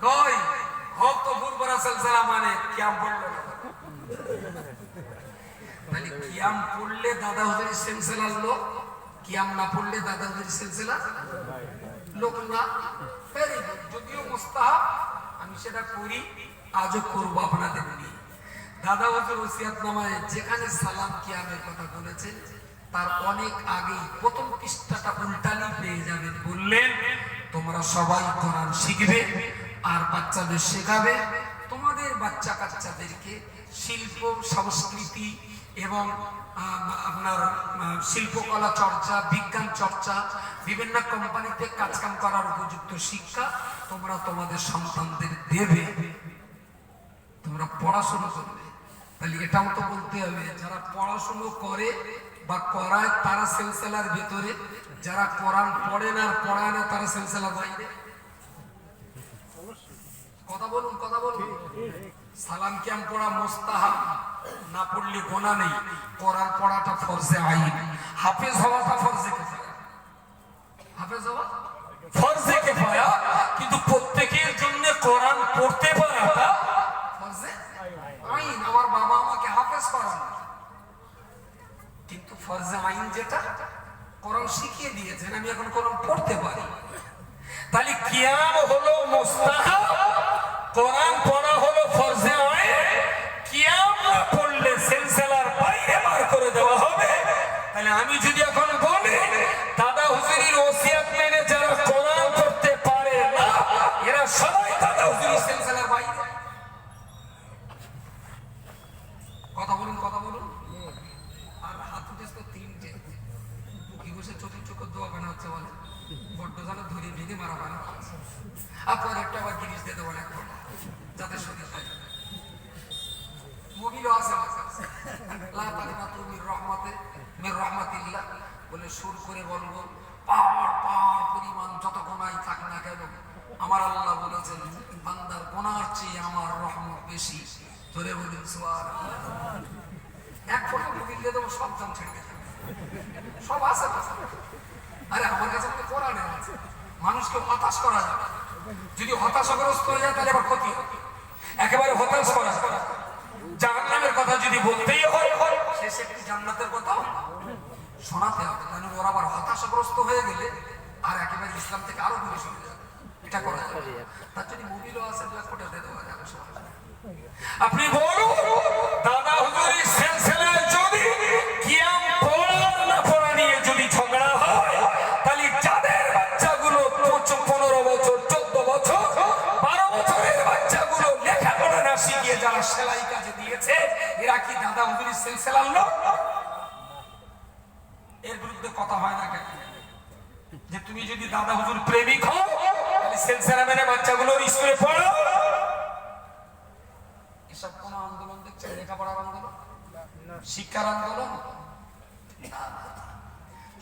কই হোক তো বুরবরা সেলসেলা মানে কিয়াম পড়লো না। মানে কিয়াম পড়লে দাদা হুজুরের সিলসিলার লোক, কিয়াম না পড়লে দাদা হুজুরের সিলসিলার লোক না। ভেরি গুড, যদিও মুস্তাহাব, আমি সেটা করি, আজও করবো আপনাদের নিয়ে। দাদা হুজুর ওসিয়াতনামায় যেখানে সালাম কিয়ামের কথা বলেছেন তার অনেক আগেই প্রথম পৃষ্ঠাটা উল্টালি পেয়ে যাবেন। বললেন তোমরা সবাই কোরআন শিখবে আর বাচ্চাদের শেখাবে, তোমাদের বাচ্চা কাচ্চাদেরকে শিল্প সংস্কৃতি এবং আপনার শিল্পকলা চর্চা, বিজ্ঞান চর্চা, বিভিন্ন কোম্পানিতে কাজকাম করার উপযুক্ত শিক্ষা তোমরা তোমাদের সন্তানদের দেবে, তোমরা পড়াশোনা করবে। তাহলে এটাও তো বলতে হবে যারা পড়াশোনা করে বা করায় তারা সিলসিলার ভিতরে, যারা কোরআন পড়ে না আর পড়ায় না তারা সিলসিলার বাইরে। কথা বলুন, কথা বলুন। সালাম কিয়াম পড়া মুস্তাহাব, না পড়লে গোনা নেই। কোরআন পড়াটা ফরজে আইন, হাফেজ হওয়াটা ফরজে কিফায়া। হাফেজ হওয়া ফরজে কিফায়া, কিন্তু প্রত্যেকের জন্য কোরআন পড়তে পারাটা ফরজে আইন। আমার বাবা আমাকে হাফেজ করান, কিন্তু ফরজে আইন যেটা কোরআন শিখিয়ে দিয়েছেন, আমি এখন কোরআন পড়তে পারি। তাহলে কিয়াম হলো মুস্তাহাব, কোরআন পড়া হলো ফরজে আইন। কিয়াম না পড়লে সিলসিলার বাইরে বার করে দেওয়া হবে। তাহলে আমি যদি এখন বলি দাদা হুজুরের ওসিয়াত মেনে যারা কোরআন পড়তে পারে না এরা সবাই দাদা হুজুরের সিলসিলার বাইরে। কথা বলুন, কথা বলুন। আর হাত উঠে তো 3টে কি বসে চতুর্চক্র দোয়া বানা হচ্ছে বলে, বড্ড জানো ধরে ভেঙে মারা বানা হচ্ছে। আপনার একটা আবার জিনিস দিয়ে দেবো এখন যাতে শরীর হয়। মোবিলও আছে আমার কাছে। লা তাকনাতু মির রাহমাতিল্লাহ বলে সুর করে বলবো, পাহাড় পরিমাণ যত গুনাহই থাক না কেন, আমার আল্লাহ বলেছেন বান্দার গুনার চেয়ে আমার রহমত বেশি। জোরে বলুন সুবহানাল্লাহ। এক ফোঁটা মোবিল দিয়ে দেবো, সব জান ছেড়ে দেবে, সব আছে। আরে আমার কাছে তো কোরআনে আছে, মানুষকে হতাশ করা যাবে। যদি হতাশাগ্রস্ত হয়ে যায় তাহলে আবার ক্ষতি হবে। একেবারে হতাশ করা জাহান্নামের কথা যদি বলতেই হয় শেষে একটি জান্নাতের কথা শোনাতে হবে, কারণ ওরা আবার হতাশাগ্রস্ত হয়ে গেলে আর একেবারে ইসলাম থেকে আরো দূরে সরে যাবে। এটা করা যাবে। তার যদি মোবিলও আছে 2 ফোঁটা দিয়ে দেওয়া যাবে। আপনি বলুন দাদা হুজুরের সিলসিলায় যদি কিয়াম পড়া না পড়া নিয়ে যদি ঝগড়া হয়, তাহলে যাদের বাচ্চাগুলো 15 বছর 14 বছর 12 বছরের বাচ্চাগুলো লেখাপড়া না শিখিয়ে যারা সেলাই কাজে দিয়েছে, এরা কি দাদা হুজুরের সিলসিলার লোক? এর বিরুদ্ধে কথা হয় না কেন? যে তুমি যদি দাদা হুজুর প্রেমিক হও, তাহলে সিলসিলা মেনে বাচ্চাগুলো স্কুলে পড়ো। এসব কোন আন্দোলন দেখছেন? লেখাপড়ার আন্দোলন, শিক্ষার আন্দোলন? না,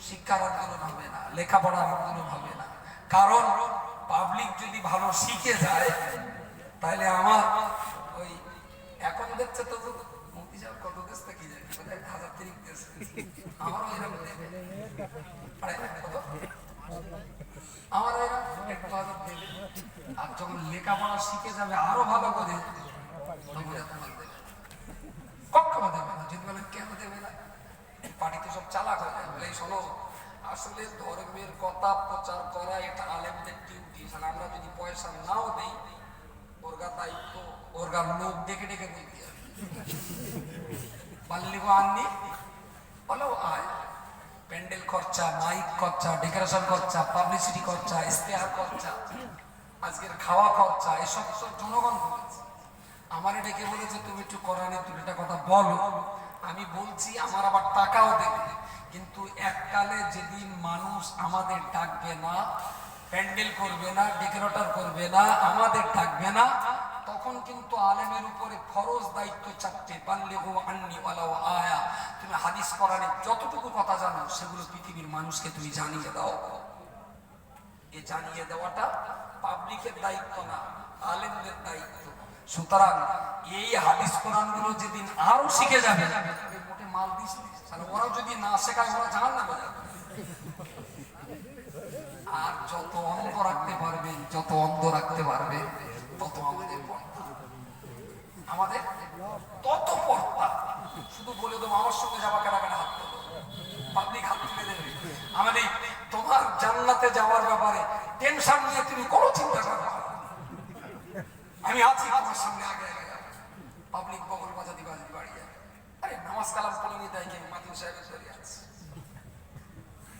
শিক্ষার আন্দোলন হবে না, লেখাপড়ার আন্দোলন হবে না। কারণ পাবলিক যদি ভালো শিখে যায়, তাহলে আমার ওই এখন দেখছে তো মুক্তি সাহেব কত দেশটা কি যায়, 1030 দেশ, আমারও এরকম দেবে, কত আমার এরকম 1000 দেবে। আর যখন লেখাপড়া শিখে যাবে আরো ভালো করে, কখনো দেবে না। যদি বলেন কেন দেবে না, পার্টিতে সব চালাক হয়ে যায়। বলে শোনো, আসলে ধর্মের কথা প্রচার করা এটা আলেমদের ডিউটি। আমরা যদি পয়সা নাও দেই, ওরগা দায়িত্ব, ওরগা লোক ডেকে ডেকে বলতে হবে, পাল্লিগো আননি বলো আয়। প্যান্ডেল খরচা, মাইক খরচা, ডেকোরেশন খরচা, পাবলিসিটি খরচা, ইশতেহার খরচা, আজকের খাওয়া খরচা, এসব সব জনগণ করেছে। আমার ডেকে বলেছে তুমি একটু কোরআনে দুটা কথা বলো, আমি বলছি, আমার আবার টাকাও দেবে। কিন্তু এককালে যেদিন মানুষ আমাদের ডাকবে না, প্যান্ডেল করবে না, ডেকোরেটর করবে না, আমাদের ডাকবে না, তখন কিন্তু আলেমের উপরে ফরজ দায়িত্ব 4টে। বাল্লিগু আন্নি ওয়ালাউ আয়া। তুমি হাদিস কোরআনে যতটুকু কথা জানো সেগুলো পৃথিবীর মানুষকে তুমি জানিয়ে দাও। এই জানিয়ে দেওয়াটা পাবলিকের দায়িত্ব না, আলেমদের দায়িত্ব। সুতরাং এই হাদিস কোরআনগুলো যেদিন আরো শিখে যাবে, মোটে মাল দিস, ওরাও যদি না শেখায় ওরা জাহান্নামে যাবে। আর যত অন্ধ রাখতে পারবেন, যত অন্ধ রাখতে পারবে, তত আমাদের পর্দা, আমাদের তত পর্দা। শুধু বলে দেবো আমার সঙ্গে যাওয়া কেনাকাটা হাত তোলো, পাবলিক হাত তুলে দেবে। আমাদের তোমার জান্নাতে যাওয়ার ব্যাপারে টেনশন নিয়ে তুমি কোনো চিন্তা করো, আমি আছি তোমার সামনে, আগে আগে যাবো। পাবলিক বগল বাজাদি বাড়ি যাবে। আরে নামাজ কালাম পড়িনি তাই কি মাতিন সাহেবের ধরে আছে,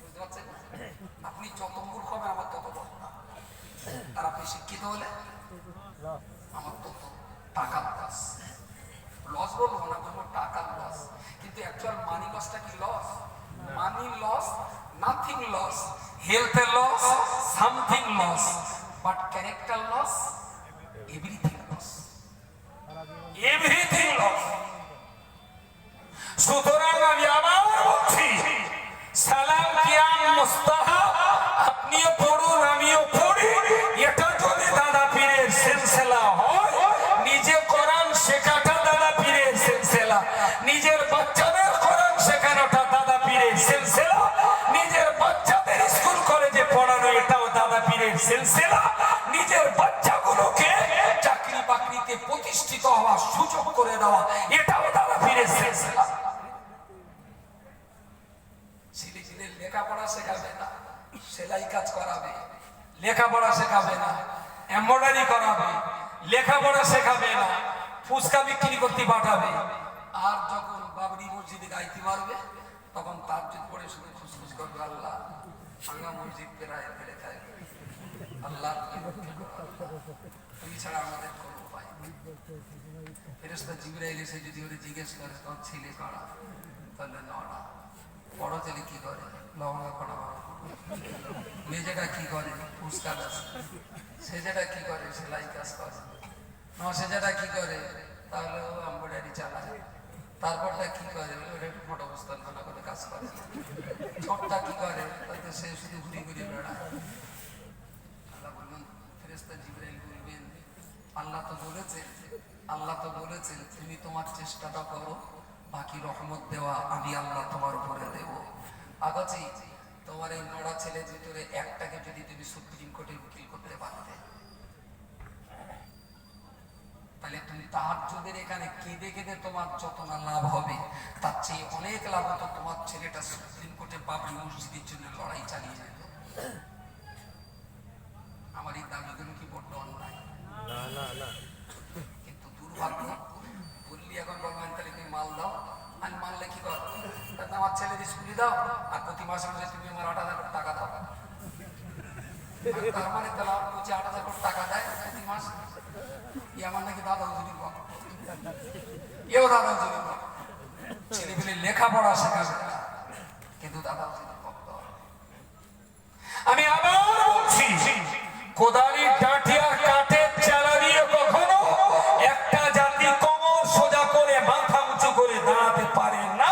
বুঝতে পারছেন? আপনি যত মূর্খ হবেন আমার তত বড়, আর আপনি শিক্ষিত হলে আমার তত টাকার লস। লস বলবো না, বলবো টাকার লস। কিন্তু অ্যাকচুয়াল মানি লসটা কি loss? Money loss, nothing loss. হেলথের loss, something loss. But character loss, everything loss. Everything loss. সুতরাং আমি আবার বলছি, সালাম কিয়াম মুস্তাহাব, আপনিও পড়ুন আমিও পড়ি। এটা যদি দাদা পীরের সিলসিলা হয়, নিজে কোরআন শেখাটা দাদা পীরের সিলসিলা, নিজের বাচ্চাদের কোরআন শেখানোটা দাদা পীরের সিলসিলা, নিজের বাচ্চাদের স্কুল কলেজে পড়ানো এটাও দাদা পীরের সিলসিলা, নিজের বাচ্চাগুলোকে চাকরি বাকরিতে প্রতিষ্ঠিত হওয়ার সুযোগ করে দেওয়া এটাও দাদা পীরের সিলসিলা। ছেলেদের লেখাপড়া শেখাবে না, সেলাই কাজ করাবে, লেখাপড়া শেখাবে না, এমব্রয়ডারি করাবে, লেখাপড়া শেখাবে না, ফুচকা বিক্রি করতে পাঠাবে। আর যখন বাবরি মসজিদে গাইতে মারবে, তখন তাজ্জুদ পড়ে শুধু খুশখুশ করবে, আল্লাহ আমিও মসজিদ পেরায় ফেলে খাই, আল্লাহ তুমি ছাড়া আমাদের কোনো উপায় নেই। ফেরেশতা জিবরাইল এসে যদি ওরে জিজ্ঞেস করে তোর ছেলে কারা, তাহলে নড়া। বড় ছেলে কি করে? লবঙ্গ করা। মেয়েটা কি করে? ফুচকা কাজ। সেজাটা কি করে? সেলাই কাজ করে। সেজাটা কি করে? তাহলে ও এমব্রয়ডারি চালায়। তারপরটা কি করে, ওটা একটু ফটো অবস্থান ভালো করে কাজ করে। ছোটটা কি করে, তাতে সে শুধু ঘুরে ঘুরে বেড়ায়। আল্লাহ বলবেন, ফেরেশতা জিবরাইল বলবেন, আল্লাহ তো বলেছেন তুমি তোমার চেষ্টাটা করো, বাকি রহমত দেওয়া আমি আল্লাহ তোমার উপরে দেব। আগাছি তোমার এই নড়া ছেলের ভিতরে একটাকে যদি তুমি সুপ্রিম কোর্টে উকিল করতে পারতে, তাহলে তুমি তাহাজ্জুদের এখানে কেঁদে কেঁদে তোমার যত না লাভ হবে, তার চেয়ে অনেক লাভ হতো তোমার ছেলেটা সুপ্রিম কোর্টে বাবরি মসজিদের জন্য লড়াই চালিয়ে যেত। আমার এই দাবিগুলো কি বড্ড অন্যায়? কিন্তু দুর্ভাগ্য, বললি এখন বলবেন তাহলে তুমি মাল দাও, আমি মানলে কি কর, আমার ছেলের স্কুলে দাও আর প্রতি মাসে মাসে তুমি আমার 8,000 টাকা দাও। তার মানে তাহলে আমার 8,000 টাকা দেয় প্রতি মাস। আমার নাকি দাদা হুজুরির ভক্ত, এও দাদা হুজুরির ভক্ত। ছেলেপেলে লেখাপড়া শেখাবে না, কিন্তু দাদা হুজুরির ভক্ত। আমি আবার বলছি, কোদালি ডাঁটি আর কাঠের চালা দিয়ে কখনো একটা জাতি কোমর সোজা করে মাথা উঁচু করে দাঁড়াতে পারে না।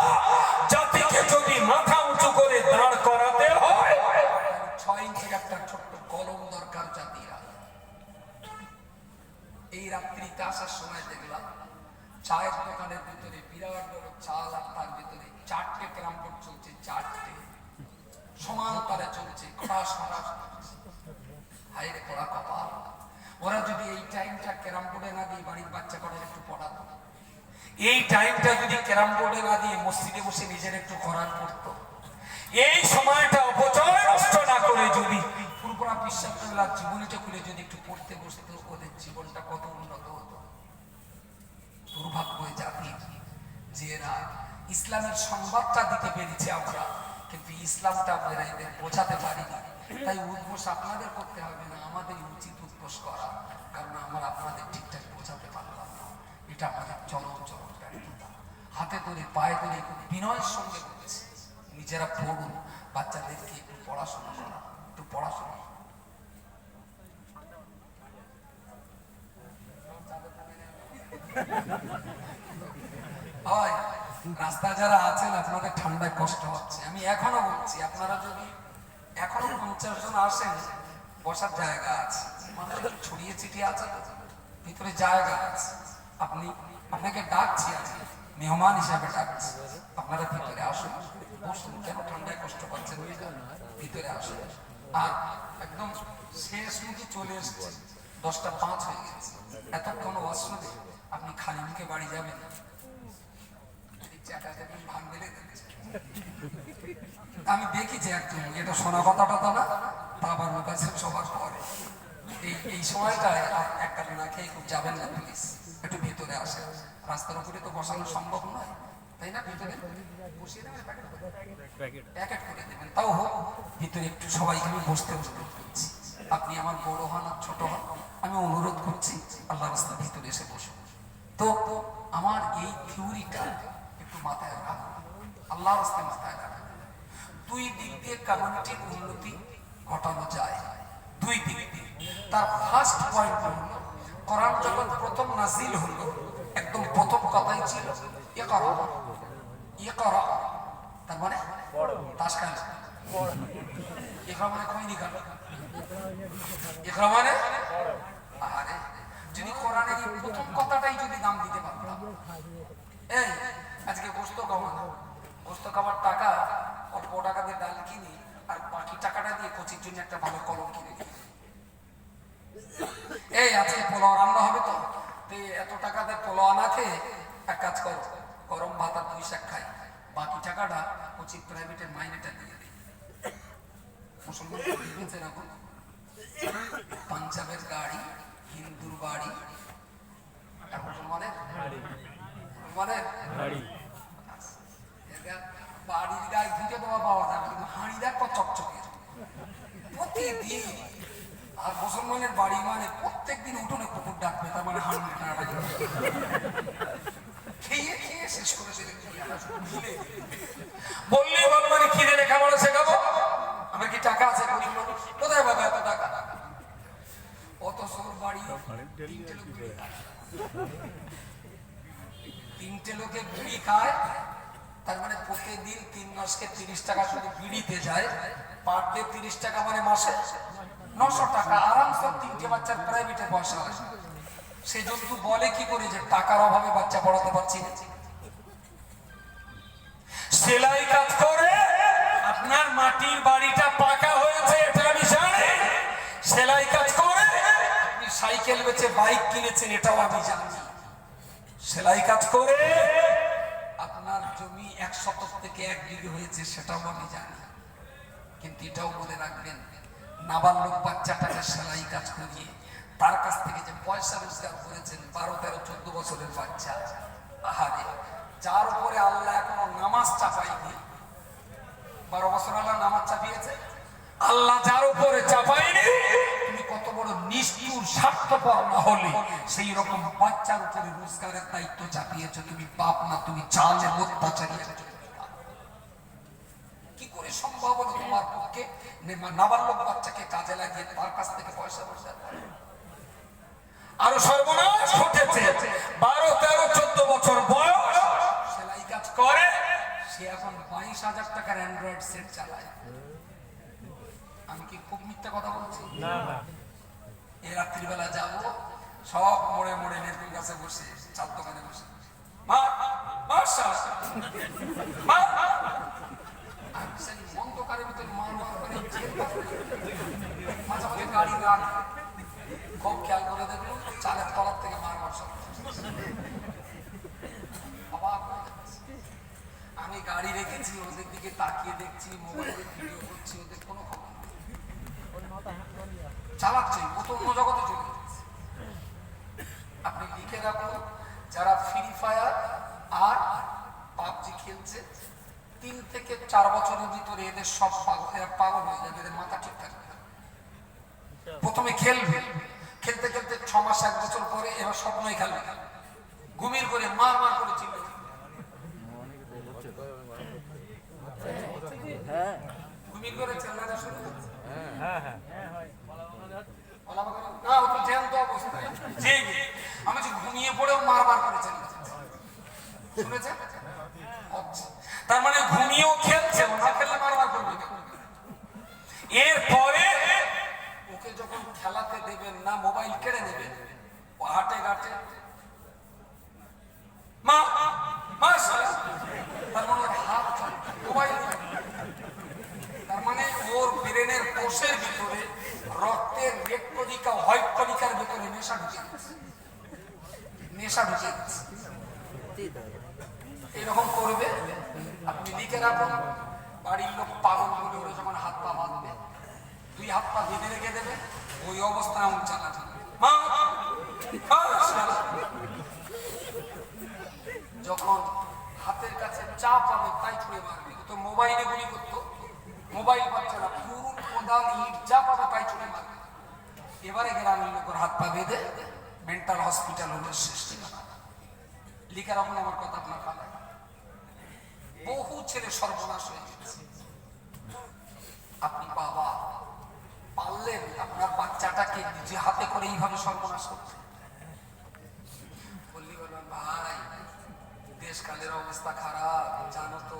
জাতিকে যদি মাথা উঁচু করে দাঁড় করাতে হয়, 6 ইঞ্চির একটা ছোট্ট কলম দরকার জাতিরা। এই রাত্রিতে আসার সময় দেখলাম চায়ের দোকানের ভিতরে বিরাট বড় চাল, আর তার ভিতরে 4টে ক্যারাম বোর্ড চলছে, 4টে সমান তারে চলছে, খড়াস খড়াস। হায় রে পড়া কপাল, ওরা যদি এই টাইমটা ক্যারাম বোর্ডে না দিয়ে বাড়ির বাচ্চা করার একটু পড়াতো, এই টাইমটা যদি ক্যারাম বোর্ডে না দিয়ে মসজিদে বসে নিজের একটু কোরআন পড়তো, এই সময়টা অপচয় নষ্ট না করে যদি পুরোপুরা বিশ্বাসের জীবনীটা খুলে যদি একটু পড়তে বসতো, ওদের জীবনটা কত উন্নত হতো। দুর্ভাগ্য জাতি যে এরা ইসলামের সংবাদটা দিতে পেরেছে আমরা, কিন্তু ইসলামটা আমরা এদের বোঝাতে পারিনি। তাই উদ্ঘোষ আপনাদের করতে হবে না, আমাদের উচিত উদ্ঘোষ করা, কারণ আমরা আপনাদের ঠিকঠাক বোঝাতে পারলাম না। এটা আমাদের চরম চরম ব্যর্থতা। হাতে ধরে পায়ে ধরে খুব বিনয়ের সঙ্গে বলেছি, নিজেরা পড়ুন, বাচ্চাদেরকে একটু পড়াশোনা করা, একটু পড়াশোনা। হয় রাস্তায় যারা আছেন আপনাদের ঠান্ডায় কষ্ট হচ্ছে, আমি এখনো বলছি, আপনারা যদি এখনো 50 জন আসেন, বসার জায়গা আছে, মানুষ একটু ছড়িয়ে ছিটিয়ে আছে, ভিতরে জায়গা আছে। আপনাকে ডাকছি, আজকে মেহমান হিসাবে ডাকছি, আপনারা ভিতরে আসুন, বসুন, কেন ঠান্ডায় কষ্ট পাচ্ছেন, ভিতরে আসুন। আর একদম শেষ মুখে চলে এসেছে, 10টা 5 হয়ে গেছে, এতক্ষণ ওয়াজ শুনে আপনি খালি মুখে বাড়ি যাবেন, আমি দেখেছি একজন, এটা শোনা কথাটা তো না, তা আবার মুখ আছে সবার পরে। এই সময়টায় এক কাপ না খেয়ে খুব যাবেন না প্লিজ, একটু ভিতরে আসেন। রাস্তার উপরে তো বসানো সম্ভব নয়, তাই না? ভিতরে বসিয়ে দেবেন, প্যাকেট করে দেবেন, তাও হোক ভিতরে একটু সবাইকে আমি বসতে করছি। আপনি আমার বড় হন আর ছোট হন, আমি অনুরোধ করছি আল্লাহ রাস্তার ভিতরে এসে বসুন। তো আমার এই থিওরিটা একটু মাথায় রাখুন, আল্লাহ রাস্তায় মাথায় রাখুন। 2 দিক দিয়ে কমিউনিটির উন্নতি ঘটানো যায়, 2 দিক দিয়ে। তার ফার্স্ট পয়েন্ট হলো, কোরআন যখন প্রথম নাজিল হলো, একদম প্রথম কথাই ছিল ইকরা, ইকরা, তার মানে তাস খেলা। ইকরা মানে কইনি খেলা, ইকরা মানে আরে যদি কোরআনের এই প্রথম কথাটাই যদি দাম দিতে পারতাম, এই আজকে গোস্ত খাবার টাকা, অল্প টাকা দিয়ে ডাল কিনি, আর বাকি টাকাটা দিয়ে কোচির জন্য একটা ভালো কলম কিনে দিই। এই আজকে পোলাও রান্না হবে, তো এত টাকা দিয়ে পোলাও না খেয়ে এক কাজ করো, গরম ভাত আর 2 শাক খাই, বাকি টাকাটা কোচির প্রাইভেটের মাইনেটা দিয়ে দিই। মুসলমান এরকম পাঞ্জাবের গাড়ি, হিন্দুর বাড়ি, মুসলমানের বাড়ির গায়ে ভিজে দেওয়া পাওয়া যাবে, কিন্তু হাঁড়ি দেখো চকচকে প্রতিদিন। আর মুসলমানের বাড়ি মানে প্রত্যেকদিন উঠোনে কুকুর ডাকবে, তার মানে হাঁড়ি খেয়ে খেয়ে শেষ করে দেবে। বললি বলবানি খিদে লেখাপড়া শেখাবো, আমার কি টাকা আছে? গরিব মানুষ, কোথায় বাবা এত টাকা? অত সর বাড়ি, 3টে লোক তিনটে লোকে বিড়ি খায়, তার মানে প্রতিদিন 3 মাসকে 30 টাকা শুধু বিড়িতে যায়, পার ডে 30 টাকা, মানে মাসে 900 টাকা আরামসে 3টে বাচ্চার প্রাইভেটে পয়সা হয়। সে জন্তু বলে কি করে যে টাকার অভাবে বাচ্চা পড়াতে পারছি না। সেলাই কাজ করে আপনার মাটির বাড়িটা পাকা হয়েছে, এটা আমি জানি। সেলাই কাজ করে আপনি সাইকেল বেচে বাইক কিনেছেন, এটাও আমি জানি। সেলাই কাজ করে আপনার জমি 1 শতক থেকে 1 বিঘে হয়েছে, সেটাও আমি জানি। কিন্তু এটাও মনে রাখবেন, নাবালক বাচ্চাটাকে সেলাই কাজ করিয়ে তার কাছ থেকে যে পয়সা রোজগার করেছেন, 12, 13, 14 বছরের বাচ্চা, আহারে, যার উপরে আল্লাহ এখনো নামাজ চাপাইনি। 12 বছর আল্লাহ নামাজ চাপিয়েছে, আল্লাহ যার উপরে চাপায়নি, তুমি কত বড় নিষ্ঠুর স্বার্থপর না হলে সেই রকম বাচ্চার উপরে রোজগারের দায়িত্ব চাপিয়েছ। তুমি বাপ না, তুমি জালেম, অত্যাচারী। কি করে সম্ভব হলো তোমার পক্ষে নাবালক বাচ্চাকে কাজে লাগিয়ে তার কাছ থেকে পয়সা রোজগার করে? আরো সর্বনাশ ঘটেছে। 12, 13, 14 বছর বয়স সেলাই কাজ করে সে এখন 22,000 টাকার অ্যান্ড্রয়েড সেট চালায়। আমি কি খুব মিথ্যা কথা বলছি? না না, এই রাত্রিবেলা যাবো, সব মোড়ে মোড়ে নেটুর কাছে বসে, চার দোকানে বসে, মা মাশাআল্লাহ, মা, আর সেই অন্ধকারের ভিতরে মা করে মাঝে মাঝে গাড়ি রাখ, খুব খেয়াল করে দেখলো চালের তলার থেকে মার বর্ষা। আমি গাড়ি রেখেছি, ওদের দিকে তাকিয়ে দেখছি, মোবাইলে ভিডিও করছি, ওদের কোনো খবর নেই। চালাচ্ছে, ও তো অন্য জগতে চলে যাচ্ছে। আপনি লিখে রাখুন, যারা ফ্রি ফায়ার আর পাবজি খেলছে, 3 থেকে 4 বছরের ভিতরে এদের সব পাগল হয়ে যাবে, এদের মাথা ঠিক থাকবে না। প্রথমে খেলবে, খেলতে খেলতে 6 মাস 1 বছর পরে এবার স্বপ্নই খেলবে, ঘুমির করে মার মার করে চিনবে, ঘুমির করে চেল্লাটা শুরু করছে। হ্যাঁ হ্যাঁ, না, ও তো জ্যান্ত অবস্থায়, আমি যে ঘুমিয়ে পড়েও মারবার করেছেন, শুনেছেন? আচ্ছা, তার মানে ঘুমিয়েও খেলছে। না খেললে মারবার করবে। এরপরে ওকে যখন খেলাতে দেবেন না, মোবাইল কেড়ে নেবেন, ও হাটে ঘাটে মা মাশাআল্লাহ, তার মানে ওর হাত চলে, মোবাইল, তার মানে ওর ব্রেনের কোষের ভিতরে, রক্তের রেড কণিকা হোয়াইট কণিকার ভিতরে নেশা ঢুকে গেছে, নেশা ঢুকে গেছে। এরকম করবে, আপনি লিখে রাখুন, বাড়ির লোক পাগল বলে ওরা যখন হাত পা বাঁধবে, 2 হাত পা বেঁধে রেখে দেবে, ওই অবস্থায় এমন চালাতে মা মাশাআল্লাহ। যখন হাতের কাছে চা পাবে তাই ছুঁড়ে মারবে। ও তো মোবাইলে গুলি করতো, মোবাইল পাচ্ছে না, পুরুল কোদাল ইট যা পাবে তাই ছুঁড়ে মারবে। এবারে গ্রামের লোকের হাত পা বেঁধে মেন্টাল হসপিটাল হলো সৃষ্টি করা। লিখে রাখুন আমার কথা আপনার খাতায়। বহু ছেলে সর্বনাশ হয়ে গেছে। আপনি বাবা পারলেন আপনার বাচ্চাটাকে নিজে হাতে করে এইভাবে সর্বনাশ করতে? বললি বলবেন ভাই, দেশকালের অবস্থা খারাপ, জানো তো,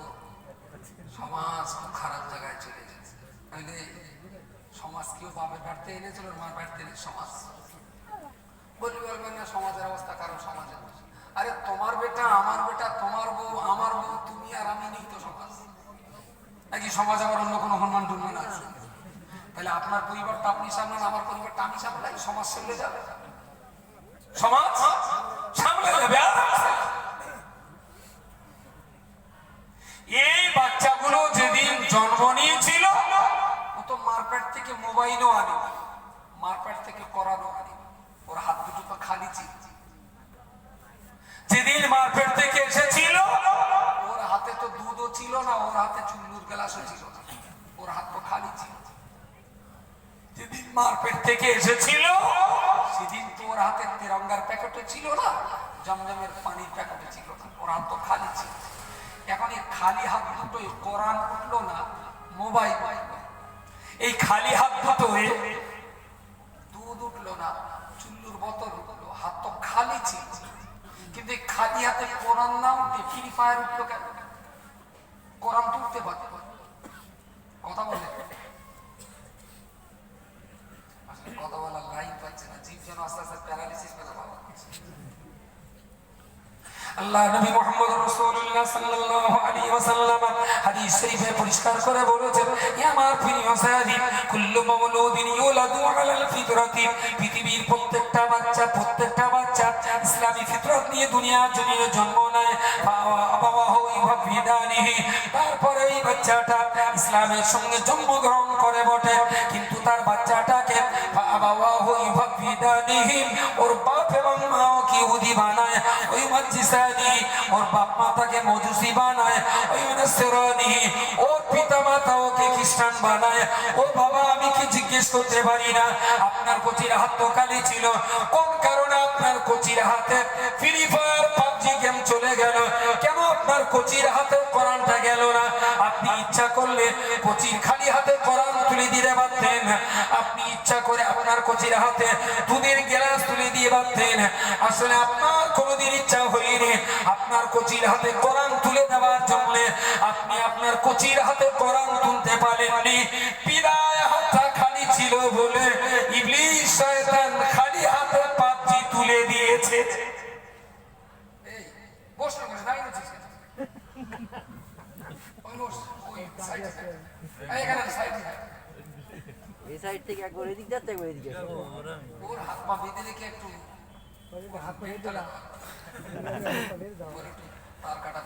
সমাজ খুব খারাপ জায়গায় চলে যাচ্ছে। সমাজ কেউ বাপের বাড়তে এনেছিল, মার বাড়তে এনে সমাজ। বললি বলবেন না সমাজের অবস্থা কারণ সমাজের, আরে তোমার বেটা আমার বেটা, তোমার বউ আমার বউ, তুমি আর আমি নেই তো সমাজ নাকি? সমাজ আবার অন্য কোনো হনুমান টুনমান আছে? তাহলে আপনার পরিবারটা আপনি সামলান, আমার পরিবারটা আমি সামলাই, সমাজ চলে যাবে, সমাজ সামলে যাবে। এই বাচ্চাগুলো যেদিন জন্ম নিয়েছিল, ও তো মারপেট থেকে মোবাইলও আনে, মারপেট থেকে করানো আনে, ওর হাত দুটো তো খালি ছিল। যেদিন মারপেট থেকে এসেছিল, ওর হাতে তো দুধও ছিল না, ওর হাতে চুল্লুর গ্লাসও ছিল না, ওর হাত তো খালি ছিল। যেদিন মারপেট থেকে এসেছিল, সেদিন তো ওর হাতে তেরঙ্গার প্যাকেটও ছিল না, জমজমের পানির প্যাকেটও ছিল না, ওর হাত তো খালি ছিল। এখন এই খালি হাত দুটোই কোরআন উঠলো না, মোবাইল, এই খালি হাত দুটোয় দুধ উঠলো না, চুল্লুর বোতল উঠলো, হাত তো খালি ছিল। কিন্তু এই খালি হাতে কোরআন না উঠে ফ্রি ফায়ার উঠলো কেন? কোরআন তো উঠতে পারে, কথা বলে আসলে কথা বলার লাইন পাচ্ছে না, জীব যেন আস্তে আস্তে প্যারালিসিস পেলে বাবা। আল্লাহ নবী মুহাম্মদ রাসূলুল্লাহ সাল্লাল্লাহু আলাইহি ওয়াসাল্লাম হাদিস শরীফে পরিষ্কার করে বলেছেন, ইয়া আমার প্রিয় সাহাবী, কুল্লু মাওলুদিন ইউলাদু আলাল ফিতরাতি, পৃথিবীর প্রত্যেকটা বাচ্চা ইসলামী ফিতরত নিয়ে দুনিয়ার জমিনে জন্ম নেয়। আবাওয়াহু ইউহাফিদানিহি, তারপরে এই বাচ্চাটা ইসলামের সঙ্গে জন্মগ্রহণ করে বটে, কিন্তু তার বাচ্চাটাকে আবাওয়াহু ইউহাফিদানিহি, ওর বাপ এবং মা ওকে ইহুদি বানায়, ওই মাজিসানি ওর বাপ মা তাকে মজুসি বানায়, ওই নাসরানি ওর পিতা মাতা ওকে খ্রিস্টান বানায়। ও বাবা, আমি কি জিজ্ঞেস করতে পারি না, আপনার কচির হাত তো খালি ছিল, কোন কারণে আপনার কচির হাতে ফ্রি ফায়ার পাবজি গেম চলে গেল? কেন আপনার কচির হাতে কোরআনটা গেল না? আপনি ইচ্ছা করলে কচির খালি হাতে কোরআন তুলে দিতে পারতেন, আপনি ইচ্ছা করে আপনার কচির হাতে দুধের গ্লাস তুলে দিয়ে পারতেন। আসলে আপনার কোনোদিন ইচ্ছা হয়নি আপনার কচির হাতে কোরআন তুলে দেওয়ার জন্য, আপনি আপনার কচির হাতে কোরআন তুলতে পারেননি, বিদায় হাতটা খালি ছিল বলে ইবলিস শয়তান খালি হাতে পাবজি তুলে দিয়েছে। এই প্রশ্ন করে নাই বুঝছিস কেন? ওই বস, ওই সাইডে এই এখানে সাইডে এই সাইড থেকে একবার এদিক যাচ্ছে একবার এদিকে আসছে। ওর হাত পা বেঁধে রেখে একটু হাত পা তার কাটা